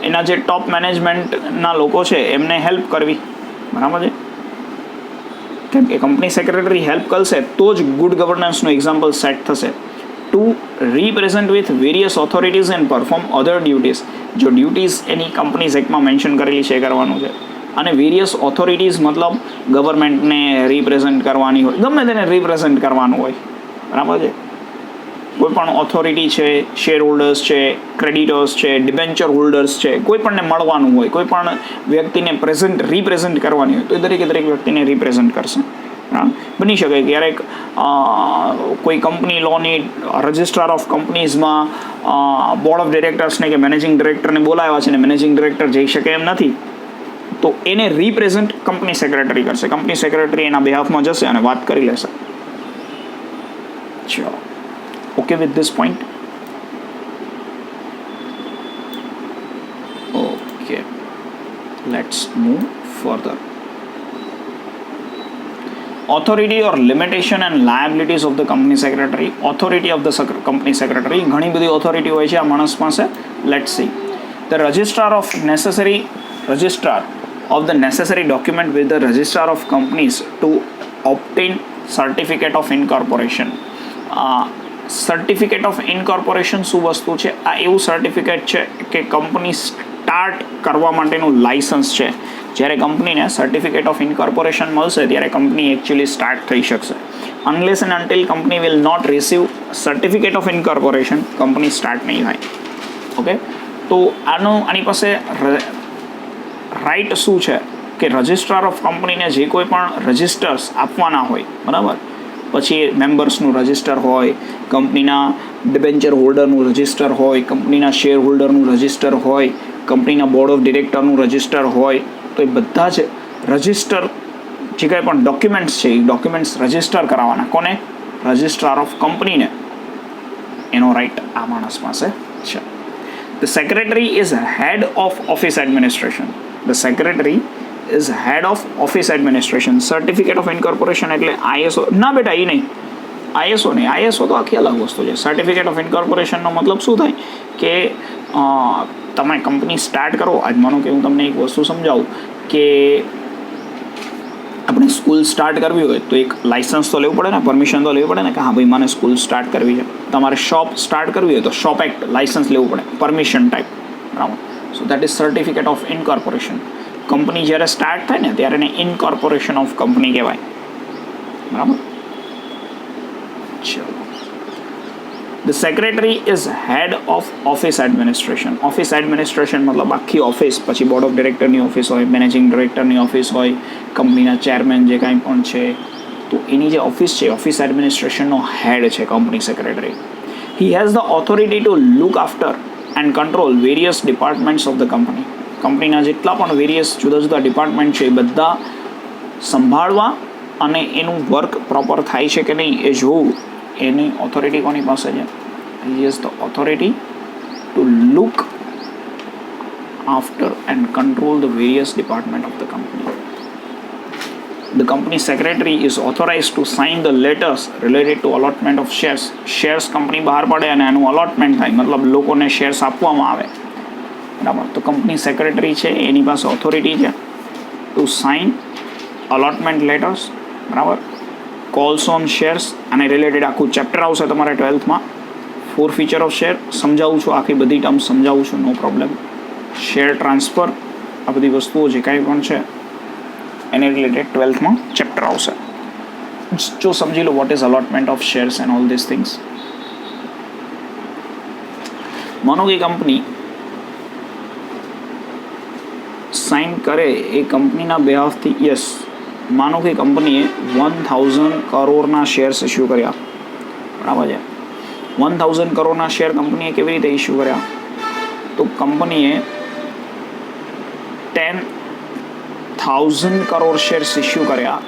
એના જે ટોપ મેનેજમેન્ટના લોકો છે એમને હેલ્પ કરવી. બરાબર છે. કેમ કે કંપની સેક્રેટરી હેલ્પ કરશે તો જ ગુડ ગવર્નન્સનું એક્ઝામ્પલ સેટ થશે. To represent with various authorities and perform other duties. જો ડ્યુટીઝ એની કંપની એક્ટમાં મેન્શન કરેલી છે એ કરવાનું છે. અને વેરિયસ ઓથોરિટીઝ મતલબ ગવર્મેન્ટને રિપ્રેઝન્ટ કરવાની હોય, ગમે તેને રિપ્રેઝન્ટ કરવાનું હોય. બરાબર છે. કોઈ પણ ઓથોરિટી છે, શેર હોલ્ડર્સ છે, ક્રેડિટર્સ છે, ડિબેન્ચર હોલ્ડર્સ છે, કોઈ પણને મળવાનું હોય, કોઈ પણ વ્યક્તિને રિપ્રેઝન્ટ કરવાની હોય તો એ દરેક વ્યક્તિને રિપ્રેઝન્ટ કરશે. બની શકે ક્યારેક કોઈ કંપની લોની રજિસ્ટ્રાર ઓફ કંપનીઝમાં બોર્ડ ઓફ ડિરેક્ટર્સને કે મેનેજિંગ ડિરેક્ટરને બોલાવ્યા છે ને મેનેજિંગ ડિરેક્ટર જઈ શકે એમ નથી, તો એને રિપ્રેઝન્ટ કંપની સેક્રેટરી કરશે. કંપની સેક્રેટરી એના બિહાફમાં જશે અને વાત કરી લેશે. ચલો, okay with this point? Okay, let's move further. Authority or limitation and liabilities of the company secretary. Authority of the company secretary. ઘણી બધી ઓથોરિટી હોય છે આ માણસ પાસે. Let's see. The registrar of the necessary document with the registrar of companies to obtain certificate of incorporation. Certificate of incorporation શું વસ્તુ છે? આ એવું સર્ટિફિકેટ છે કે કંપની સ્ટાર્ટ કરવા માટેનું લાયસન્સ છે. જ્યારે કંપનીને સર્ટિફિકેટ ઓફ ઇનકોર્પોરેશન મળશે ત્યારે કંપની એકચ્યુઅલી સ્ટાર્ટ થઈ શકશે. Unless and until company will not receive certificate of incorporation, company start નહીં થાય. ઓકે, તો આની પાસે રાઇટ શું છે કે રજિસ્ટ્રાર ઓફ કંપનીને જે કોઈ પણ રજિસ્ટર્સ આપવાના હોય, બરાબર, પછી મેમ્બર્સનું રજિસ્ટર હોય, કંપનીના ડિબેન્ચર હોલ્ડરનું રજિસ્ટર હોય, કંપનીના શેર હોલ્ડરનું રજિસ્ટર હોય, કંપનીના બોર્ડ ઓફ ડિરેક્ટરનું રજિસ્ટર હોય, તો એ બધા જ રજિસ્ટર જે કંઈ પણ ડોક્યુમેન્ટ્સ છે એ ડોક્યુમેન્ટ્સ રજિસ્ટર કરાવવાના. કોને? રજિસ્ટ્રાર ઓફ કંપનીને. એનો રાઇટ આ માણસ પાસે છે. The secretary is head of office administration. The secretary is head of office administration. Certificate of incorporation એટલે ISO ના બેટા, એ નહીં, ISO નહીં. ISO તો આખી અલગ વસ્તુ છે. સર્ટિફિકેટ ઓફ ઇનકોર્પોરેશનનો મતલબ શું થાય કે તમે કંપની સ્ટાર્ટ કરો. આજ માનો કે હું તમને એક વસ્તુ સમજાવું કે આપણે સ્કૂલ સ્ટાર્ટ કરવી હોય તો એક લાઇસન્સ તો લેવું પડે ને, પરમિશન તો લેવી પડે ને કે હા ભાઈ મને સ્કૂલ સ્ટાર્ટ કરવી છે. તમારે શોપ સ્ટાર્ટ કરવી હોય તો શોપ એક્ટ લાઇસન્સ લેવું પડે, પરમિશન ટાઈપ. બરાબર. So that is certificate of incorporation. Company જ્યારે સ્ટાર્ટ થાય ને ત્યારે એને ઇનકોર્પોરેશન ઓફ કંપની કહેવાય. બરાબર. ચલો, the secretary is head of office administration. Office administration મતલબ આખી ઓફિસ, પછી બોર્ડ ઓફ ડિરેક્ટરની ઓફિસ હોય, મેનેજિંગ ડિરેક્ટરની ઓફિસ હોય, કંપનીના ચેરમેન જે કાંઈ પણ છે, તો એની જે ઓફિસ છે ઓફિસ એડમિનિસ્ટ્રેશનનો હેડ છે company secretary. He has the authority to look after and control various departments of the company. કંપનીના જેટલા પણ વેરિયસ જુદા જુદા ડિપાર્ટમેન્ટ છે એ બધા સંભાળવા અને એનું વર્ક પ્રોપર થાય છે કે નહીં એ જોવું, એની ઓથોરિટી કોની પાસે છે? He has the authority to look after and control the various department of the company. The company secretary is authorized to sign the letters related to allotment of shares. Shares company બહાર પાડે અને એનું allotment થાય, મતલબ લોકોને shares આપવામાં આવે. બરાબર. તો કંપની સેક્રેટરી છે એની પાસે ઓથોરિટી છે ટુ સાઇન અલોટમેન્ટ લેટર્સ. બરાબર. કોલ્સ ઓન શેર્સ, અને રિલેટેડ આખું ચેપ્ટર આવશે તમારે 12થમાં. 4 ફીચર ઓફ શેર સમજાવું છું, આખી બધી ટર્મ સમજાવું છું, નો પ્રોબ્લેમ. શેર ટ્રાન્સફર, આ બધી વસ્તુઓ જે કાંઈ પણ છે એને રિલેટેડ 12થમાં ચેપ્ટર આવશે. જો સમજી લો what is allotment of shares and all this things. માનો કે કંપની સાઇન કરે એ કંપનીના બિહાફથી, યસ, માનો કે કંપનીએ 1000 કરોડના શેર્સ ઇસ્યુ કર્યા. બરાબર છે. 1000 કરોડના શેર કંપનીએ કેવી રીતે ઇસ્યુ કર્યા? તો કંપનીએ 10,000 કરોડ શેર્સ ઇસ્યુ કર્યા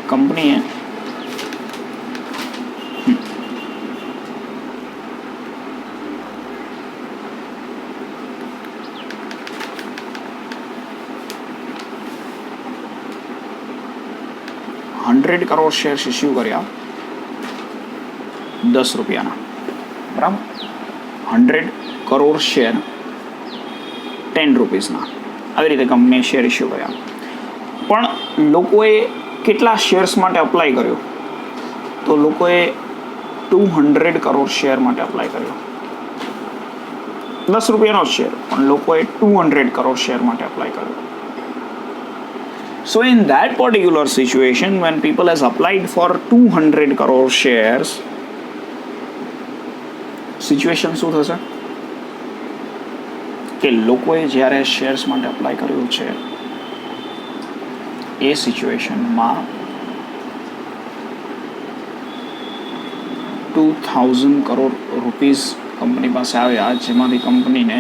કંપનીએ ₹100 કરોડ શેર્સ ઇસ્યુ કર્યા 10 રૂપિયાના, બરાબર. 100 કરોડ શેર 10 રૂપીસના, આવી રીતે કંપનીએ શેર ઇસ્યુ કર્યા. પણ લોકોએ કેટલા શેર્સ માટે અપ્લાય કર્યો? તો લોકોએ 200 કરોડ શેર માટે અપ્લાય કર્યો. 10 રૂપિયાનો શેર, પણ લોકોએ 200 કરોડ શેર માટે અપ્લાય કર્યો. So in that particular situation, when people has applied for 200 crore shares, situation શું થશે કે લોકોએ જ્યારે શેર્સ માટે અપ્લાય કર્યું છે એ સિચ્યુએશનમાં 2000 કરોડ રૂપીસ કંપની પાસે આવ્યા, જેમાંથી કંપનીને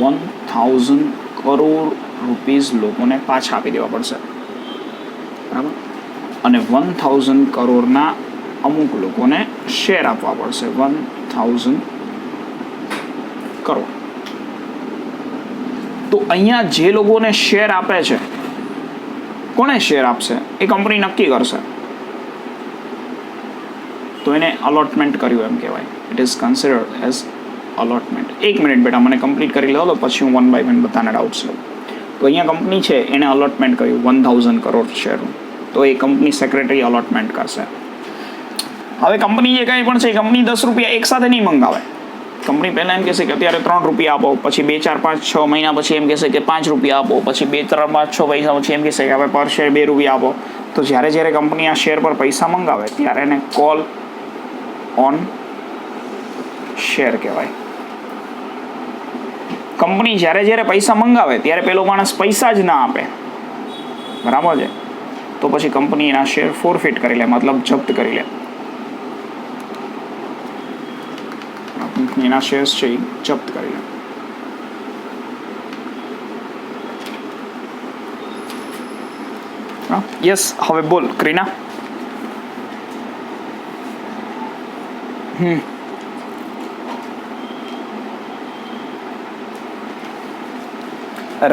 1000 કરોડ રૂપીસ લોકોને પાછા આપી દેવા પડશે, બરાબર. અને 1000 કરોડના અમુક લોકોને શેર આપવા પડશે. 1000 કરોડ. તો અહીંયા જે લોકોને શેર આપે છે, કોને શેર આપશે એ કંપની નક્કી કરશે. તો એને અલોટમેન્ટ કર્યું એમ કહેવાય. It is considered as allotment. 1 minute બેટા, મને કમ્પ્લીટ કરી લો, તો પછી હું 1 બાય 1 બધાને ડાઉટ્સ લઉં. તો અહીંયા કંપની છે એને અલોટમેન્ટ કર્યું 1000 કરોડ શેરનું. તો એ કંપની સેક્રેટરી અલોટમેન્ટ કરશે. હવે કંપની જે કંઈ પણ છે એ કંપની 10 રૂપિયા એક સાથે નહીં મંગાવે. કંપની પહેલાં એમ કહેશે કે અત્યારે 3 રૂપિયા આપો, પછી 2, 4, 5, 6 મહિના પછી એમ કહેશે કે 5 રૂપિયા આપો, પછી 2, 3, 5, 6 પૈસા પછી એમ કહેશે કે હવે પર શેર 2 રૂપિયા આપો. તો જ્યારે કંપની આ શેર પર પૈસા મંગાવે ત્યારે એને કોલ ઓન શેર કહેવાય. કંપની જ્યારે પૈસા મંગાવે ત્યારે પેલો માણસ પૈસા જ ના આપે, બરાબર છે, તો પછી કંપની એના શેર ફોરફિટ કરી લે, મતલબ જપ્ત કરી લે. કંપનીના શેર્સ છે એ જપ્ત કરી લે. યસ, હવે બોલ ક્રીના.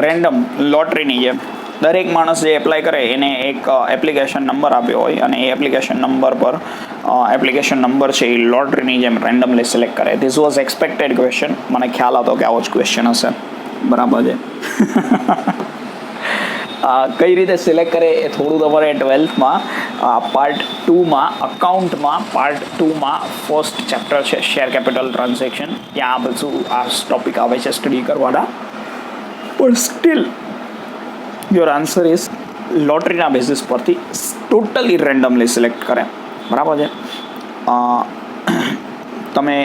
રેન્ડમ લોટરીની જેમ દરેક માણસ જે એપ્લાય કરે એને એક એપ્લિકેશન નંબર આપ્યો હોય અને એ એપ્લિકેશન નંબર પર એપ્લિકેશન નંબર છે એ લોટરીની જેમ રેન્ડમલી સિલેક્ટ કરે. This was expected question. મને ખ્યાલ હતો કે આવો જ ક્વેશ્ચન હશે, બરાબર છે. કઈ રીતે સિલેક્ટ કરે એ થોડું તમારે 12થમાં પાર્ટ 2માં અકાઉન્ટમાં પાર્ટ 2માં ફર્સ્ટ ચેપ્ટર છે શેર કેપિટલ ટ્રાન્ઝેક્શન, ત્યાં આ બધું આ ટોપિક આવે છે સ્ટડી કરવાના. પણ સ્ટીલ યોર આન્સર ઇઝ લોટરીના બેઝિસ પરથી ટોટલી રેન્ડમલી સિલેક્ટ કરે, બરાબર છે. તમે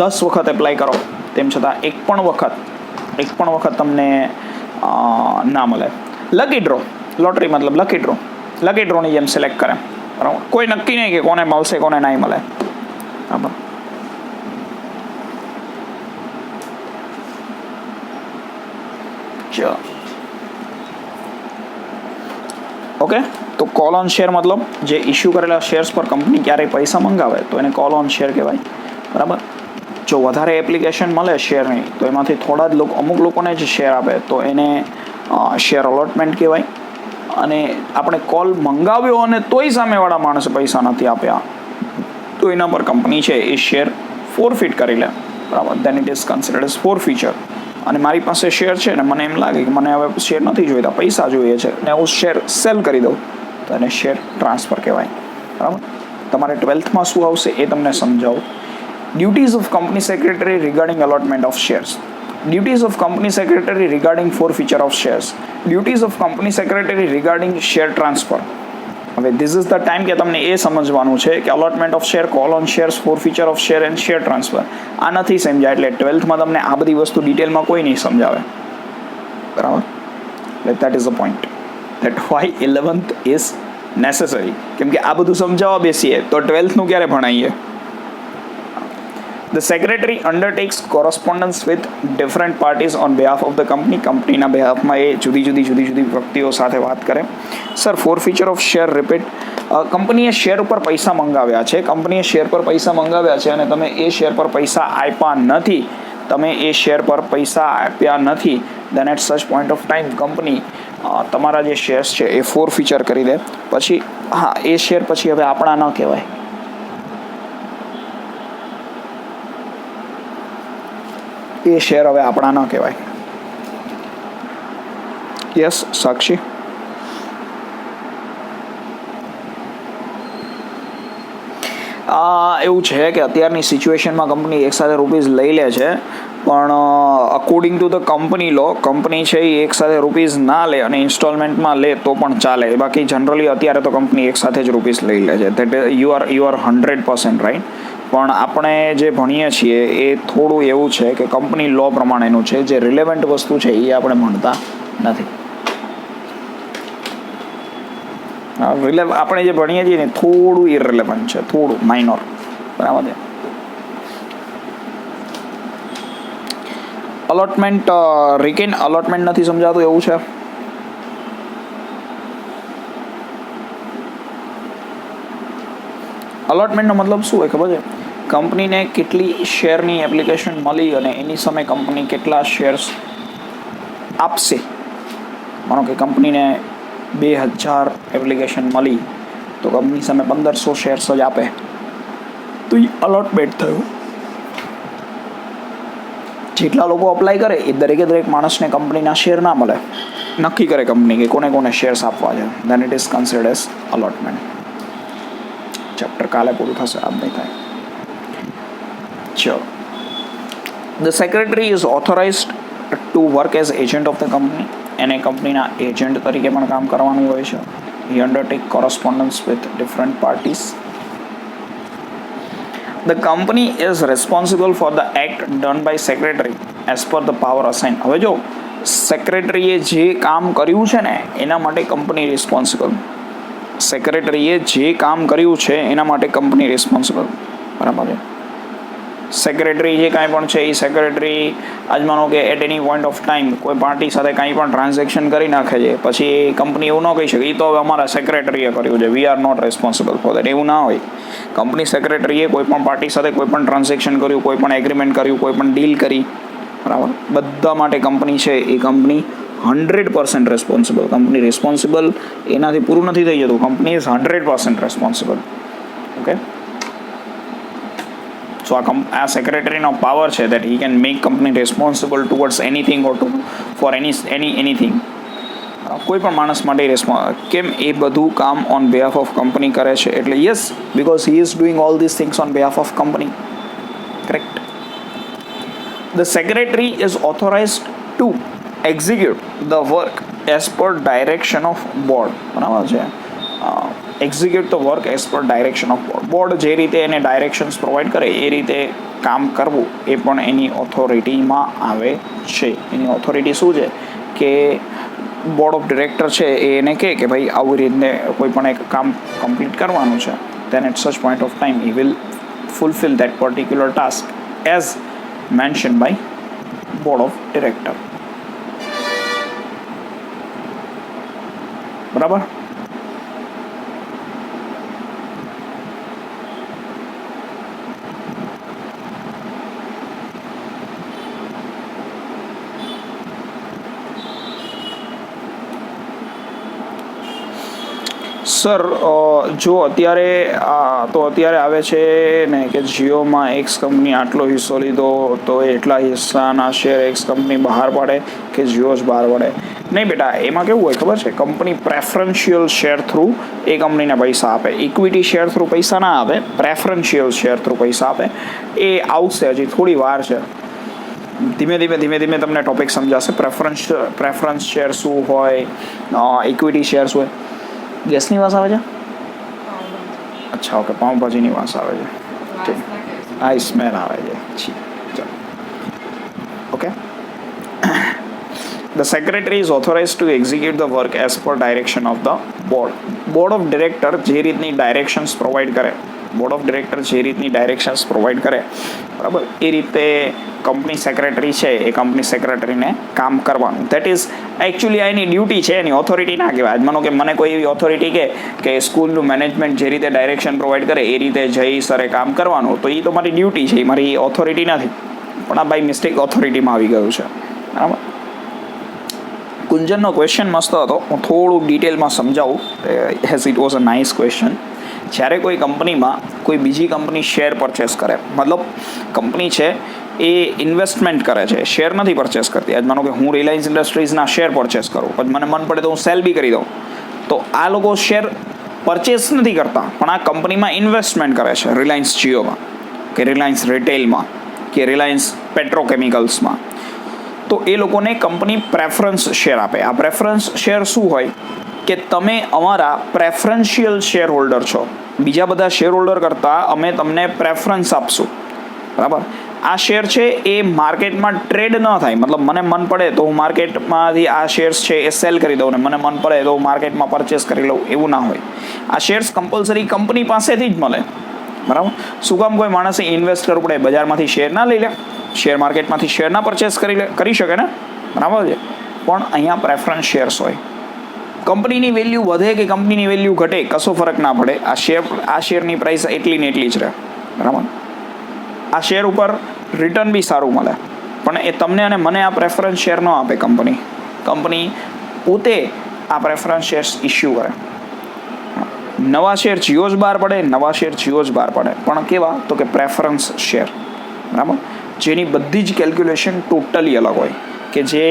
10 વખત એપ્લાય કરો તેમ છતાં એક પણ વખત તમને ના મળે. લકી ડ્રો, લોટરી મતલબ લકી ડ્રોની જેમ સિલેક્ટ કરે, બરાબર. કોઈ નક્કી નહીં કે કોને મળશે કોને નહીં મળે, બરાબર. ઓકે, તો કોલ ઓન શેર મતલબ જે ઇસ્યુ કરેલા શેર્સ પર કંપની ક્યારેય પૈસા મંગાવે તો એને કોલ ઓન શેર કહેવાય, બરાબર. જો વધારે એપ્લિકેશન મળે શેરની તો એમાંથી થોડા જ અમુક લોકોને જ શેર આપે તો એને શેર અલોટમેન્ટ કહેવાય. અને આપણે કોલ મંગાવ્યો અને તોય સામેવાળા માણસે પૈસા નથી આપ્યા તો એના પર કંપની છે એ શેર ફોરફિટ કરી લે, બરાબર. Then it is considered as forfeiture. અને મારી પાસે શેર છે ને મને એમ લાગે કે મને હવે શેર નથી જોઈતા, પૈસા જોઈએ છે ને હું શેર સેલ કરી દઉં તો એને શેર ટ્રાન્સફર કહેવાય, બરાબર. તમારે 12થમાં શું આવશે એ તમને સમજાવું. Duties of company secretary regarding allotment of shares, duties of company secretary regarding forfeiture of shares, duties of company secretary regarding share transfer. હવે ધીસ ઇઝ ધ ટાઈમ કે તમને એ સમજવાનું છે કે allotment of share, call on shares, forfeiture of share and share transfer આ નથી સમજાય એટલે 12થમાં તમને આ બધી વસ્તુ ડિટેલમાં કોઈ નહીં સમજાવે, બરાબર. That is a point that why 11th is necessary. કેમ કે આ બધું સમજાવવા બેસીએ તો 12થનું ક્યારે ભણાવીએ. The secretary undertakes correspondence with different parties on behalf of the company. કંપનીના બિહાફમાં એ જુદી જુદી વ્યક્તિઓ સાથે વાત કરે. Sir, forfeiture of share repeat. કંપનીએ શેર ઉપર પૈસા મંગાવ્યા છે, અને તમે એ શેર પર પૈસા આપ્યા નથી, then at such point of time company તમારા જે શેર્સ છે એ ફોર ફીચર કરી દે. પછી એ શેર પછી હવે આપણા ન કહેવાય. યસ સાક્ષી. એવું છે કે અત્યારની સિચ્યુએશનમાં કંપની એકસાથે રૂપીઝ લઈ લે છે, પણ according to the company law, company છે એ એકસાથે રૂપીઝ ના લે અને ઇન્સ્ટોલમેન્ટમાં લે તો પણ ચાલે. બાકી જનરલી અત્યારે તો કંપની એકસાથે જ રૂપીઝ લઈ લે છે. That you are 100% right. પણ આપણે જે ભણીએ છીએ એ થોડું એવું છે કે કંપની લો પ્રમાણેનું છે. જે રિલેવન્ટ વસ્તુ છે એ આપણે ભણતા નથી. આપણે જે ભણીએ છીએ ને થોડું ઇરરિલેવન્ટ છે, થોડું માઇનોર. બરાબર છે. અલોટમેન્ટ રિકેન અલોટમેન્ટ નથી સમજાતું એવું છે. અલોટમેન્ટનો મતલબ શું હોય ખબર છે? કંપનીને કેટલી શેરની એપ્લિકેશન મળી અને એની સામે કંપની કેટલા શેર્સ આપશે. માનો કે કંપનીને 2000 એપ્લિકેશન મળી તો કંપની સામે 1500 શેર્સ જ આપે તો એ અલોટમેન્ટ થયું. જેટલા લોકો અપ્લાય કરે એ દરેક માણસને કંપનીના શેર ના મળે. નક્કી કરે કંપની કે કોને શેર્સ આપવા છે, then it is considered as allotment. Chapter કાલે પૂરું થશે, આજ નહીં થાય. ચલો. The secretary is authorised to work as agent of the company. એને કંપનીના એજન્ટ તરીકે પણ કામ કરવાનું હોય છે. He undertake correspondence with different parties. The company is responsible for the act done by secretary as per the power assign. હવે જો સેક્રેટરીએ જે કામ કર્યું છે ને એના માટે કંપની રિસ્પોન્સિબલ. સેક્રેટરીએ જે કામ કર્યું છે એના માટે કંપની રિસ્પોન્સિબલ. બરાબર છે. સેક્રેટરી જે કાંઈ પણ છે એ સેક્રેટરી આજ માનો કે at any point of time કોઈ પાર્ટી સાથે કાંઈ પણ ટ્રાન્ઝેક્શન કરી નાખે છે, પછી એ કંપની એવું ન કહી શકે એ તો હવે અમારા સેક્રેટરીએ કર્યું છે, we are not responsible for that. એવું ના હોય. કંપની સેક્રેટરીએ કોઈ પણ પાર્ટી સાથે કોઈ પણ ટ્રાન્ઝેક્શન કર્યું, કોઈ પણ એગ્રીમેન્ટ કર્યું, કોઈ પણ ડીલ કરી, બરાબર, બધા માટે કંપની છે એ કંપની 100% રિસ્પોન્સિબલ. કંપની રિસ્પોન્સિબલ એનાથી પૂરું નથી થઈ જતું. Company is 100% responsible. Okay. So આ સેક્રેટરીનો પાવર છે that he can make company responsible towards anything or for anything. કોઈ પણ માણસ માટે કેમ એ બધું કામ ઓન બિહાફ ઓફ કંપની કરે છે એટલે yes, because he is doing all this things on behalf of company. Correct. The secretary is authorised to execute the work as per direction of board. બરાબર છે. Execute the work as per direction of board. Board જે રીતે એને directions provide કરે એ રીતે કામ કરવું એ પણ એની ઓથોરિટીમાં આવે છે. એની ઓથોરિટી શું છે કે બોર્ડ ઓફ ડિરેક્ટર છે એ એને કહે કે ભાઈ આવી રીતે કોઈ પણ એક કામ કમ્પ્લીટ કરવાનું છે, then at such point of time he will fulfil that particular task as mention by board of director. બરાબર. સર, જો અત્યારે આવે છે ને કે જીઓમાં એક્સ કંપની આટલો હિસ્સો લીધો તો એટલા હિસ્સાના શેર એક્સ કંપની બહાર પાડે કે જીઓ જ બહાર પાડે. નહીં બેટા, એમાં કેવું હોય ખબર છે? કંપની પ્રેફરન્શિયલ શેર થ્રુ એ કંપનીને પૈસા આપે. ઇક્વિટી શેર થ્રુ પૈસા ના આપે, પ્રેફરન્શિયલ શેર થ્રુ પૈસા આપે. એ આવશે, હજી થોડી વાર છે. ધીમે ધીમે તમને ટોપિક સમજાશે. પ્રેફરન્સ શેર શું હોય, ઇક્વિટી શેર શું હોય. ગેસની વાસ આવે છે? અચ્છા, ઓકે. પાઉંભાજીની વાસ આવે છે. ઠીક. હા, સ્મેલ આવે છે. ચાલો, okay. The secretary is authorise to execute the work as per direction of the board. Board of director જે રીતની ડાયરેક્શન્સ પ્રોવાઈડ કરે બોર્ડ ઓફ ડિરેક્ટર જે રીતની ડાયરેક્શન્સ પ્રોવાઈડ કરે, બરાબર, એ રીતે કંપની સેક્રેટરી છે એ કંપની સેક્રેટરીને કામ કરવાનું. ધેટ ઇઝ એકચ્યુઅલી આ એની ડ્યુટી છે, એની ઓથોરિટી ના કહેવાય. માનો કે મને કોઈ એવી ઓથોરિટી કે સ્કૂલનું મેનેજમેન્ટ જે રીતે ડાયરેક્શન પ્રોવાઈડ કરે એ રીતે જઈ સરે કામ કરવાનું, તો એ તો મારી ડ્યુટી છે, એ મારી ઓથોરિટી નથી. પણ આ બાય મિસ્ટેક ઓથોરિટીમાં આવી ગયું છે, બરાબર. કુંજનનો ક્વેશ્ચન મસ્ત હતો, હું થોડું ડિટેલમાં સમજાવું, has it was a nice question. જ્યારે કોઈ કંપનીમાં કોઈ બીજી કંપની શેર પરચેસ કરે, મતલબ કંપની છે એ ઇન્વેસ્ટમેન્ટ કરે છે, શેર નથી પરચેસ કરતી. આજ માનો કે હું રિલાયન્સ ઇન્ડસ્ટ્રીઝના શેર પરચેસ કરું, પછી મને મન પડે તો હું સેલ બી કરી દઉં, તો આ લોકો શેર પરચેસ નથી કરતા, પણ આ કંપનીમાં ઇન્વેસ્ટમેન્ટ કરે છે, રિલાયન્સ જીઓમાં કે રિલાયન્સ રિટેલમાં કે રિલાયન્સ પેટ્રોકેમિકલ્સમાં. તો એ લોકોને કંપની પ્રેફરન્સ શેર આપે. આ પ્રેફરન્સ શેર શું હોય કે તમે અમારા પ્રેફરન્શિયલ શેર હોલ્ડર છો, બીજા બધા શેર હોલ્ડર કરતાં અમે તમને પ્રેફરન્સ આપશું, બરાબર. આ શેર છે એ માર્કેટમાં ટ્રેડ ન થાય, મતલબ મને મન પડે તો હું માર્કેટમાંથી આ શેર્સ છે એ સેલ કરી દઉં, ને મને મન પડે તો હું માર્કેટમાં પરચેસ કરી લઉં, એવું ના હોય. આ શેર્સ કમ્પલસરી કંપની પાસેથી જ મળે, બરાબર. શું કામ કોઈ માણસે ઇન્વેસ્ટ કરવું પડે, બજારમાંથી શેર ના લઈ લે, શેર માર્કેટમાંથી શેર ના પરચેસ કરી શકે ને, બરાબર છે. પણ અહીંયા પ્રેફરન્સ શેર્સ હોય, કંપનીની વેલ્યુ વધે કે કંપનીની વેલ્યુ ઘટે કશો ફરક ના પડે, આ શેરની પ્રાઇસ એટલી ને એટલી જ રહે, બરાબર. આ શેર ઉપર રિટર્ન બી સારું મળે, પણ એ તમને અને મને આ પ્રેફરન્સ શેર ન આપે. કંપની પોતે આ પ્રેફરન્સ શેર્સ ઇસ્યુ કરે. નવા શેર જીઓ જ બહાર પડે, પણ કેવા તો કે પ્રેફરન્સ શેર, બરાબર, જેની બધી જ કેલ્ક્યુલેશન ટોટલી અલગ હોય, કે જે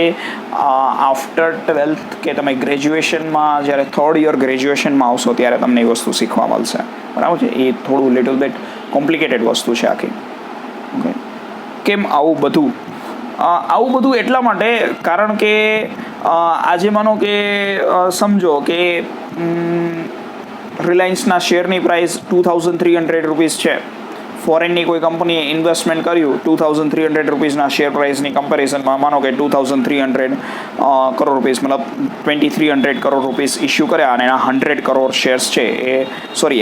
આફ્ટર 12th કે તમે ગ્રેજ્યુએશનમાં જ્યારે 3rd યર ગ્રેજ્યુએશનમાં આવશો ત્યારે તમને એ વસ્તુ શીખવા મળશે, બરાબર છે. એ થોડું લિટલ બેટ કોમ્પ્લિકેટેડ વસ્તુ છે આખી. ઓકે, કેમ આવું બધું એટલા માટે, કારણ કે આજે માનો કે સમજો કે રિલાયન્સના શેરની પ્રાઇસ 2300 રૂપીસ છે, ફોરેનની કોઈ કંપનીએ ઇન્વેસ્ટમેન્ટ કર્યું 2300 રૂપીસના શેર પ્રાઇસની કમ્પેરિઝનમાં, માનો કે 2300 કરોડ રૂપીસ, મતલબ 2300 કરોડ રૂપીસ ઇસ્યુ કર્યા અને એના 100 કરોડ શેર્સ છે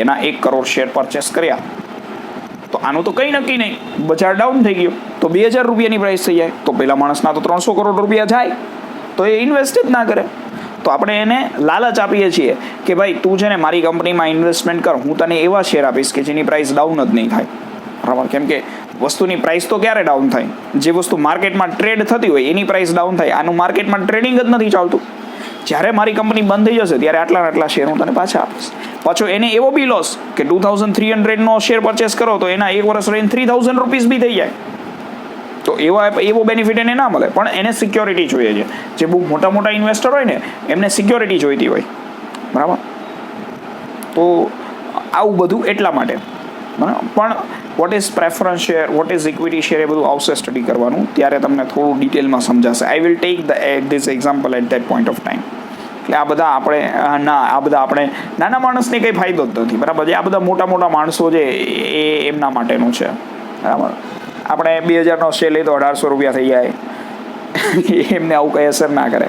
એના 1 કરોડ શેર પરચેસ કર્યા, તો આનું તો કંઈ નક્કી નહીં, બજાર ડાઉન થઈ ગયું તો 2000 રૂપિયાની પ્રાઇસ થઈ જાય, તો પેલા માણસના તો 300 કરોડ રૂપિયા જાય, તો એ ઇન્વેસ્ટ જ ના કરે. તો આપણે એને લાલચ આપીએ છીએ કે ભાઈ તું છે ને મારી કંપનીમાં ઇન્વેસ્ટમેન્ટ કર, હું તને એવા શેર આપીશ કે જેની પ્રાઇસ ડાઉન જ નહીં થાય, બરાબર. કેમ કે વસ્તુની પ્રાઇસ તો ક્યારે ડાઉન થાય, જે વસ્તુ માર્કેટમાં ટ્રેડ થતી હોય એની પ્રાઇસ ડાઉન થાય. આનું માર્કેટમાં ટ્રેડિંગ જ નથી ચાલતું. જ્યારે મારી કંપની બંધ થઈ જશે ત્યારે આટલા શેર હું તને પાછા આપીશ. પાછો એને એવો બી લોસ કે 2300નો શેર પરચેસ કરો તો એના 1 વર્ષ રહીને 3000 રૂપીસ બી થઈ જાય, તો એવો બેનિફિટ એને ના મળે. પણ એને સિક્યોરિટી જોઈએ છે, જે બહુ મોટા ઇન્વેસ્ટર હોય ને એમને સિક્યોરિટી જોઈતી હોય, બરાબર. તો આવું બધું એટલા માટે, બરાબર. પણ what is preference share, what is equity share, એ બધું આવશે સ્ટડી કરવાનું, ત્યારે તમને થોડું ડિટેલમાં સમજાશે. I will take this example at that point of time. એટલે આ બધા આપણે નાના માણસને કંઈ ફાયદો જ નથી, બરાબર. આ બધા મોટા માણસો છે એ એમના માટેનું છે, બરાબર. આપણે 2000નો શેર લઈ તો 1800 રૂપિયા થઈ જાય, એમને આવું કંઈ અસર ના કરે.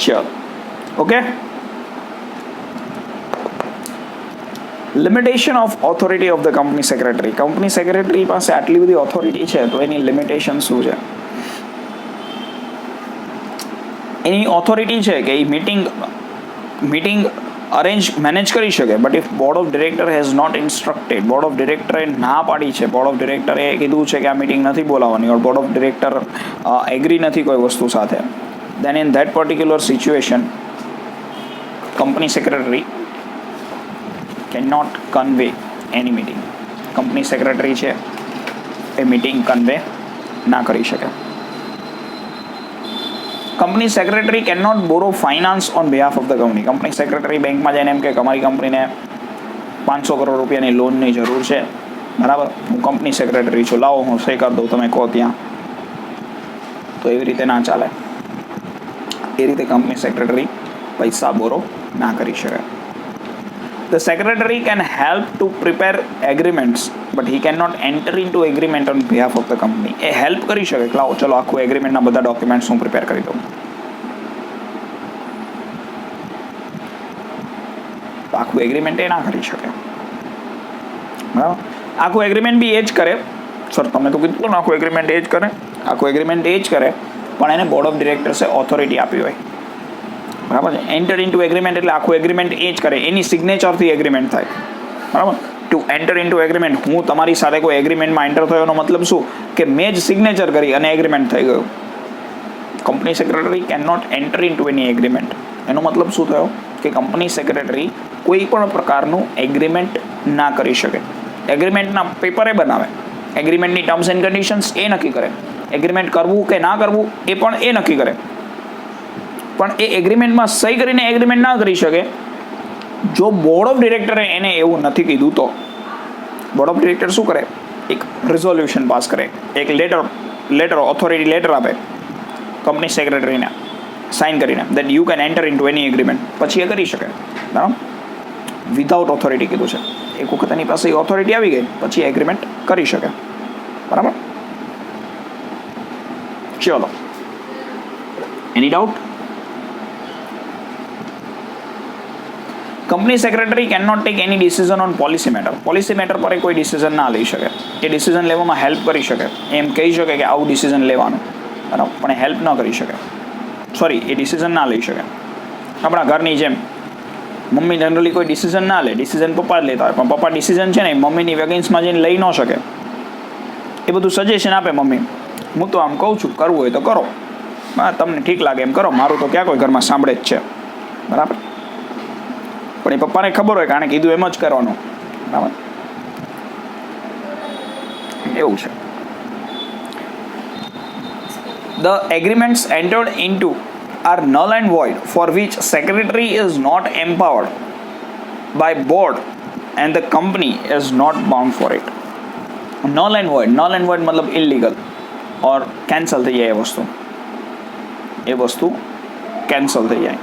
ચલો, okay. Limitation of authority of the company secretary. Company secretary પાસે આટલી બધી ઓથોરિટી છે તો એની લિમિટેશન શું છે? એની ઓથોરિટી છે કે એ મીટિંગ મેનેજ કરી શકે, but if board of director has not instructed, board of ડિરેક્ટરે ના પાડી છે, બોર્ડ ઓફ ડિરેક્ટરે કીધું છે કે આ મીટિંગ નથી બોલાવવાની, ઓર બોર્ડ ઓફ ડિરેક્ટર એગ્રી નથી કોઈ વસ્તુ સાથે, then in that particular situation company secretary cannot convey any meeting. Company secretary છે એ મીટિંગ કન્વે ના કરી શકે. Company secretary can not borrow finance on behalf of the company. Company secretary બેંકમાં જઈને એમ કે અમારી કંપનીને 500 કરોડ રૂપિયાની લોનની જરૂર છે, બરાબર, હું કંપની સેક્રેટરી છું, લાવો હું સહી કરી દઉં, તમે કહો ત્યાં. તો એવી રીતે ના ચાલે. એ રીતે કંપની સેક્રેટરી પૈસા બોરો ના કરી શકે. The secretary can help to prepare agreements, but he cannot enter into agreement on behalf of the company. A help કરી શકે, લાવો ચલો આખું એગ્રીમેન્ટના બધા ડોક્યુમેન્ટ્સ હું પ્રિપેર કરી દઉં. આખું એગ્રીમેન્ટ એ ના કરી શકે, બરાબર. આખું એગ્રીમેન્ટ બી એ જ કરે. સર તમે તો કીધું ને આખું એગ્રીમેન્ટ એ જ કરે. આખું એગ્રીમેન્ટ એ જ કરે, પણ એને બોર્ડ ઓફ ડિરેક્ટર્સે ઓથોરિટી આપી હોય. બરાબર છે. એન્ટર ઇન્ટુ એગ્રીમેન્ટ એટલે આખું એગ્રીમેન્ટ એ જ કરે, એની સિગ્નેચરથી એગ્રીમેન્ટ થાય. બરાબર. ટુ એન્ટર ઇન્ટુ એગ્રીમેન્ટ, હું તમારી સાથે કોઈ એગ્રીમેન્ટમાં એન્ટર થયો એનો મતલબ શું કે મેં જ સિગ્નેચર કરી અને એગ્રીમેન્ટ થઈ ગયું. Company secretary can not enter into any agreement. એનો મતલબ શું થયો કે કંપની સેક્રેટરી કોઈ પણ પ્રકારનું એગ્રીમેન્ટ ના કરી શકે. એગ્રીમેન્ટના પેપરે બનાવે, એગ્રીમેન્ટની ટર્મ્સ એન્ડ કન્ડિશન્સ એ નક્કી કરે, એગ્રીમેન્ટ કરવું કે ના કરવું એ પણ એ નક્કી કરે, પણ એ એગ્રીમેન્ટમાં સહી કરીને એગ્રીમેન્ટ ના કરી શકે જો બોર્ડ ઓફ ડિરેક્ટરે એને એવું નથી કીધું તો. બોર્ડ ઓફ ડિરેક્ટર શું કરે, એક રિઝોલ્યુશન પાસ કરે, એક લેટર ઓથોરિટી લેટર આપે કંપની સેક્રેટરીને સાઇન કરીને that you can enter into any agreement, પછી એ કરી શકે. બરાબર. વિધાઉટ ઓથોરિટી કીધું છે. એક વખત એની પાસે ઓથોરિટી આવી ગઈ પછી એગ્રીમેન્ટ કરી શકે. બરાબર. ચલો, any doubt? Company secretary can not take any decision on policy matter. Policy matter પર કોઈ ડિસિઝન ના લઈ શકે. એ ડિસિઝન લેવામાં હેલ્પ કરી શકે, એમ કહી શકે કે આવું ડિસિઝન લેવાનું, બરાબર, પણ એ હેલ્પ ન કરી શકે. સોરી, એ ડિસિઝન ના લઈ શકે. આપણા ઘરની જેમ મમ્મી જનરલી કોઈ ડિસિઝન ના લે, ડિસિઝન પપ્પા જ લેતા હોય, પણ પપ્પા ડિસિઝન છે ને એ મમ્મીની વેગન્સમાં જઈને લઈ ન શકે. એ બધું સજેશન આપે મમ્મી, હું તો આમ કહું છું કરવું હોય તો કરો, તમને ઠીક લાગે એમ કરો, મારું તો ક્યાં કોઈ ઘરમાં સાંભળે જ છે. બરાબર. પણ એ પપ્પાને ખબર હોય કે આણે કીધું એમ જ કરવાનું. બરાબર, એવું છે. The agreements entered into are null and void for which secretary is not empowered by board and the company is not bound for it. Null and void मतलब illegal और cancel થઈ જાય એ વસ્તુ કેન્સલ થઈ જાય.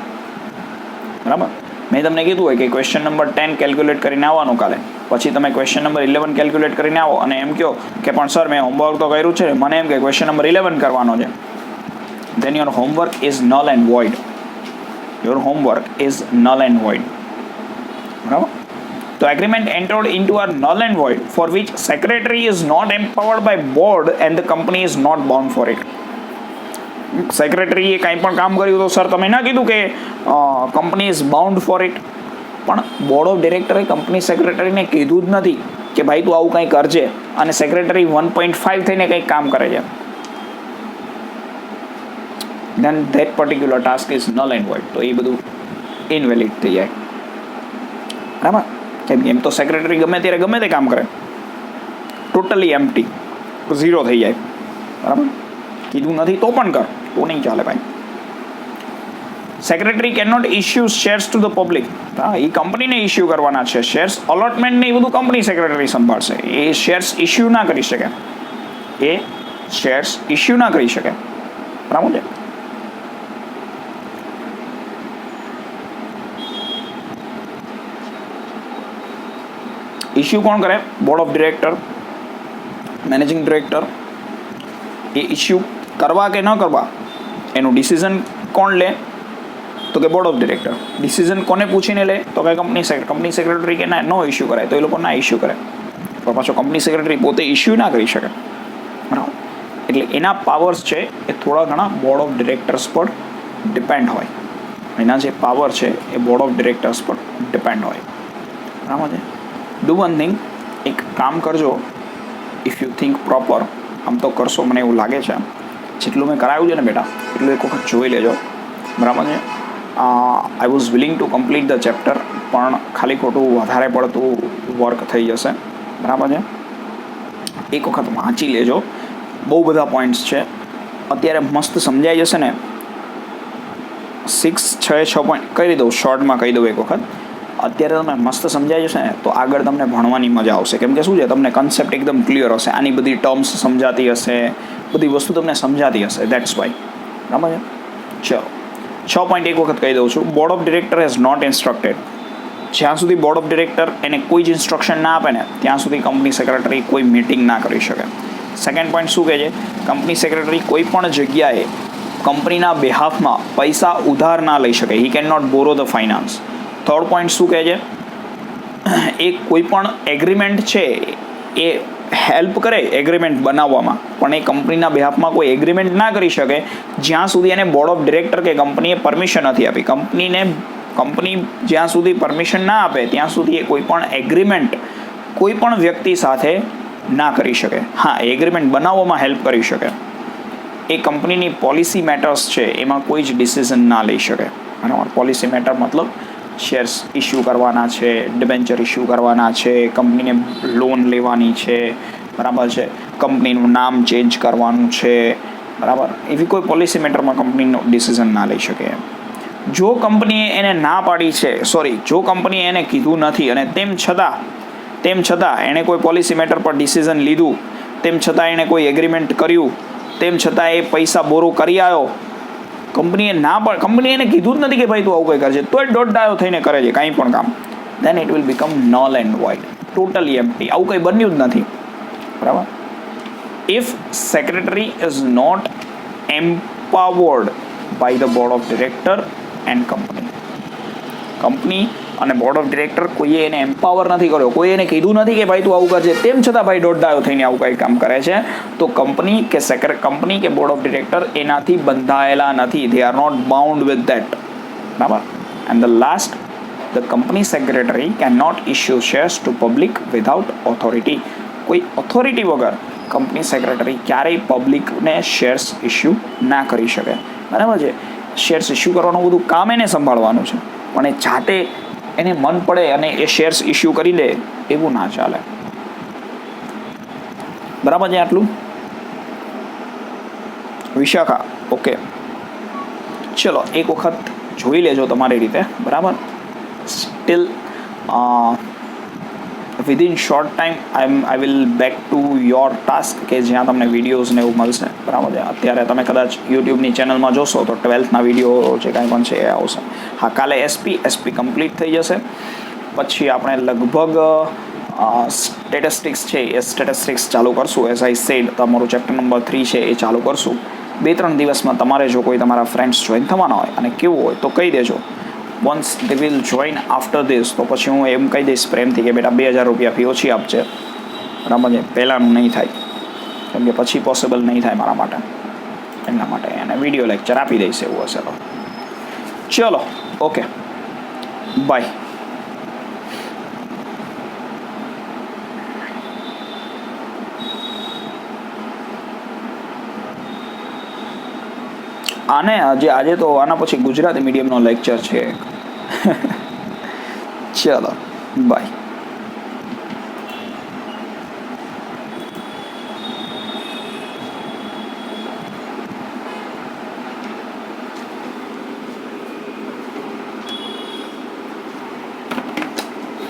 બરાબર. મેં તમને કીધું હોય કે ક્વેશ્ચન નંબર 10 કેલ્ક્યુલેટ કરીને આવવાનું કાલે, પછી તમે ક્વેશ્ચન નંબર 11 કેલ્ક્યુલેટ કરીને આવો અને એમ કહો કે પણ સર મેં હોમવર્ક તો કર્યું છે, મને એમ કે ક્વેશ્ચન નંબર 11 કરવાનો છે, then your homework is null and void. Your homework is null and void. બરાબર. તો agreement entered into are null and void for which secretary is not empowered by board and the company is not bound for it. સેક્રેટરીએ કંઈ પણ કામ કર્યું તો sir તમે ના કીધું કે company is bound four it, પણ બોર્ડ ઓફ ડિરેક્ટરે કંપની સેક્રેટરીને કીધું જ નથી કે ભાઈ તું આવું કંઈ કરજે, અને સેક્રેટરી 1.5 થઈને કંઈક કામ કરે છે, then that particular task is null and void. તો એ બધું ઇનવેલિડ થઈ જાય. બરાબર. કેમ કે એમ તો સેક્રેટરી ગમે ત્યારે ગમે તે કામ કરે, ટોટલી એમ્પ્ટી, ઝીરો થઈ જાય. બરાબર. કીધું નથી તો પણ કર, તો નહીં ચાલે ભાઈ. Secretary can not issue shares to the public. હા, એ કંપનીને ઇશ્યુ કરવાના છે શેર્સ, અલોટમેન્ટ ને એ બધું કંપની સેક્રેટરી સંભાળશે. એ શેર્સ ઇશ્યુ ના કરી શકે, એ શેર્સ ઇશ્યુ ના કરી શકે. બરાબર છે. ઇશ્યુ કોણ કરે? Board of director, managing director. A issue કરવા કે ન કરવા એનું ડિસિઝન કોણ લે? તો કે બોર્ડ ઓફ ડિરેક્ટર. ડિસિઝન કોને પૂછીને લે? તો કે કંપની સેક્રેટરી કે ના નો ઇશ્યુ કરાય, તો એ લોકો ના ઇશ્યુ કરે. પણ પાછો કંપની સેક્રેટરી પોતે ઇશ્યુ ના કરી શકે. બરાબર. એટલે એના પાવર્સ છે એ થોડા ઘણા બોર્ડ ઓફ ડિરેક્ટર્સ પર ડિપેન્ડ હોય. એના જે પાવર છે એ બોર્ડ ઓફ ડિરેક્ટર્સ પર ડિપેન્ડ હોય. બરાબર છે. ડુ વન થિંગ, એક કામ કરજો, ઇફ યુ થિંક પ્રોપર, આમ તો કરશો મને એવું લાગે છે, જેટલું મેં કરાવ્યું છે ને બેટા એટલું એક વખત જોઈ લેજો. બરાબર છે. I was willing to complete the chapter, પણ ખાલી ખોટું વધારે પડતું વર્ક થઈ જશે. બરાબર છે. એક વખત વાંચી લેજો, બહુ બધા પોઈન્ટ્સ છે. અત્યારે મસ્ત સમજાઈ જશે ને. 6 પોઈન્ટ કહી દઉં, શોર્ટમાં કહી દઉં એક વખત. અત્યારે તમે મસ્ત સમજાઈ જશે ને તો આગળ તમને ભણવાની મજા આવશે. કેમ કે શું છે, તમને કન્સેપ્ટ એકદમ ક્લિયર હશે, આની બધી ટર્મ્સ સમજાતી હશે, બધી વસ્તુ તમને સમજાતી હશે. That's why. બરાબર છે. ચલો, 6 પોઈન્ટ એક વખત કહી દઉં છું. Board of director has not instructed. જ્યાં સુધી બોર્ડ ઓફ ડિરેક્ટર એને કોઈ જ ઇન્સ્ટ્રક્શન ના આપે ને ત્યાં સુધી કંપની સેક્રેટરી કોઈ મીટિંગ ના કરી શકે. સેકન્ડ પોઈન્ટ શું કહે છે? કંપની સેક્રેટરી કોઈ પણ જગ્યાએ કંપનીના બિહાફમાં પૈસા ઉધાર ના લઈ શકે. He can not borrow the finance. Third point શું કહે છે? એ કોઈ પણ એગ્રીમેન્ટ છે એ હેલ્પ કરે એગ્રીમેન્ટ બનાવવામાં, પણ એ કંપનીના બિહાફમાં કોઈ એગ્રીમેન્ટ ના કરી શકે જ્યાં સુધી એને બોર્ડ ઓફ ડિરેક્ટર કે કંપનીએ પરમિશન નથી આપી. કંપની જ્યાં સુધી પરમિશન ના આપે ત્યાં સુધી એ કોઈ પણ એગ્રીમેન્ટ કોઈ પણ વ્યક્તિ સાથે ના કરી શકે. હા, એગ્રીમેન્ટ બનાવવામાં હેલ્પ કરી શકે. એ કંપનીની પોલિસી મેટર્સ છે એમાં કોઈ જ ડિસિઝન ના લઈ શકે. બરાબર, પોલિસી મેટર મતલબ શેર્સ ઇસ્યુ કરવાના છે, ડિબેન્ચર ઇસ્યુ કરવાના છે, કંપનીને લોન લેવાની છે, બરાબર છે, કંપનીનું નામ ચેન્જ કરવાનું છે, બરાબર, એવી કોઈ પોલિસી મેટરમાં કંપનીનો ડિસિઝન ના લઈ શકે. જો કંપનીએ એને ના પાડી છે, જો કંપનીએ એને કીધું નથી અને તેમ છતાં એણે કોઈ પોલિસી મેટર પર ડિસિઝન લીધું, તેમ છતાં એણે કોઈ એગ્રીમેન્ટ કર્યું, તેમ છતાં એ પૈસા બોરો કરી આવ્યો, કંપનીએ એને કીધું જ નથી કે ભાઈ તું આવું કંઈ કરજે, તો એ દોઢ ડાયો થઈને કરે છે કાંઈ પણ કામ, then it will become null and void, totally empty. આવું કંઈ બન્યું જ નથી. બરાબર. If secretary is not empowered by the board of director and company અને બોર્ડ ઓફ ડિરેક્ટર કોઈએ એને એમ્પાવર નથી કર્યો, કોઈ એને કીધું નથી કે ભાઈ તું આવું કરજે, તેમ છતાં ભાઈ દોઢ ડાયો થઈને આવું કંઈ કામ કરે છે, તો કંપની કે બોર્ડ ઓફ ડિરેક્ટર એનાથી બંધાયેલા નથી. They are not bound with that. બરાબર. And the last, the company secretary can not issue shares to public without authority. કોઈ ઓથોરિટી વગર કંપની સેક્રેટરી ક્યારેય પબ્લિકને શેર્સ ઇસ્યુ ના કરી શકે. બરાબર છે. શેર્સ ઇસ્યુ કરવાનું બધું કામ એને સંભાળવાનું છે, પણ એ જાતે એને મન પડે અને એ શેર્સ ઇસ્યુ કરી દે એવું ના ચાલે. બરાબર છે આટલું? વિશાખા, ઓકે, ચલો એક વખત જોઈ લેજો તમારી રીતે. બરાબર. Steel within short time I will back to your task, કે જ્યાં તમને વિડીયોઝ ને એવું મળશે. બરાબર છે. અત્યારે તમે કદાચ યુટ્યુબની ચેનલમાં જોશો તો 12થના વિડીયો જે કાંઈ પણ છે એ આવશે. હા, કાલે એસપી કમ્પ્લીટ થઈ જશે. પછી આપણે લગભગ સ્ટેટિસ્ટિક્સ છે એ સ્ટેટિસ્ટિક્સ ચાલુ કરશું. એઝ આઈ સેડ, તમારું ચેપ્ટર નંબર 3 છે એ ચાલુ કરશું. 2-3 દિવસમાં તમારે જો કોઈ તમારા ફ્રેન્ડ્સ જોઈન થવાના હોય અને કેવું હોય તો કહી દેજો. Once they will join after this, તો પછી હું એમ કહી દઈશ પ્રેમથી કે બેટા 2000 રૂપિયા ફી ઓછી આપજે. બરાબર છે. પહેલાંનું નહીં થાય, કેમ કે પછી પોસિબલ નહીં થાય મારા માટે, એના માટે એને વિડીયો લેક્ચર આપી દઈશ એવું હશે તો. ચલો, ઓકે, બાય. આજે તો આના પછી ગુજરાતી મીડિયમનો લેક્ચર છે. ચલો, બાય.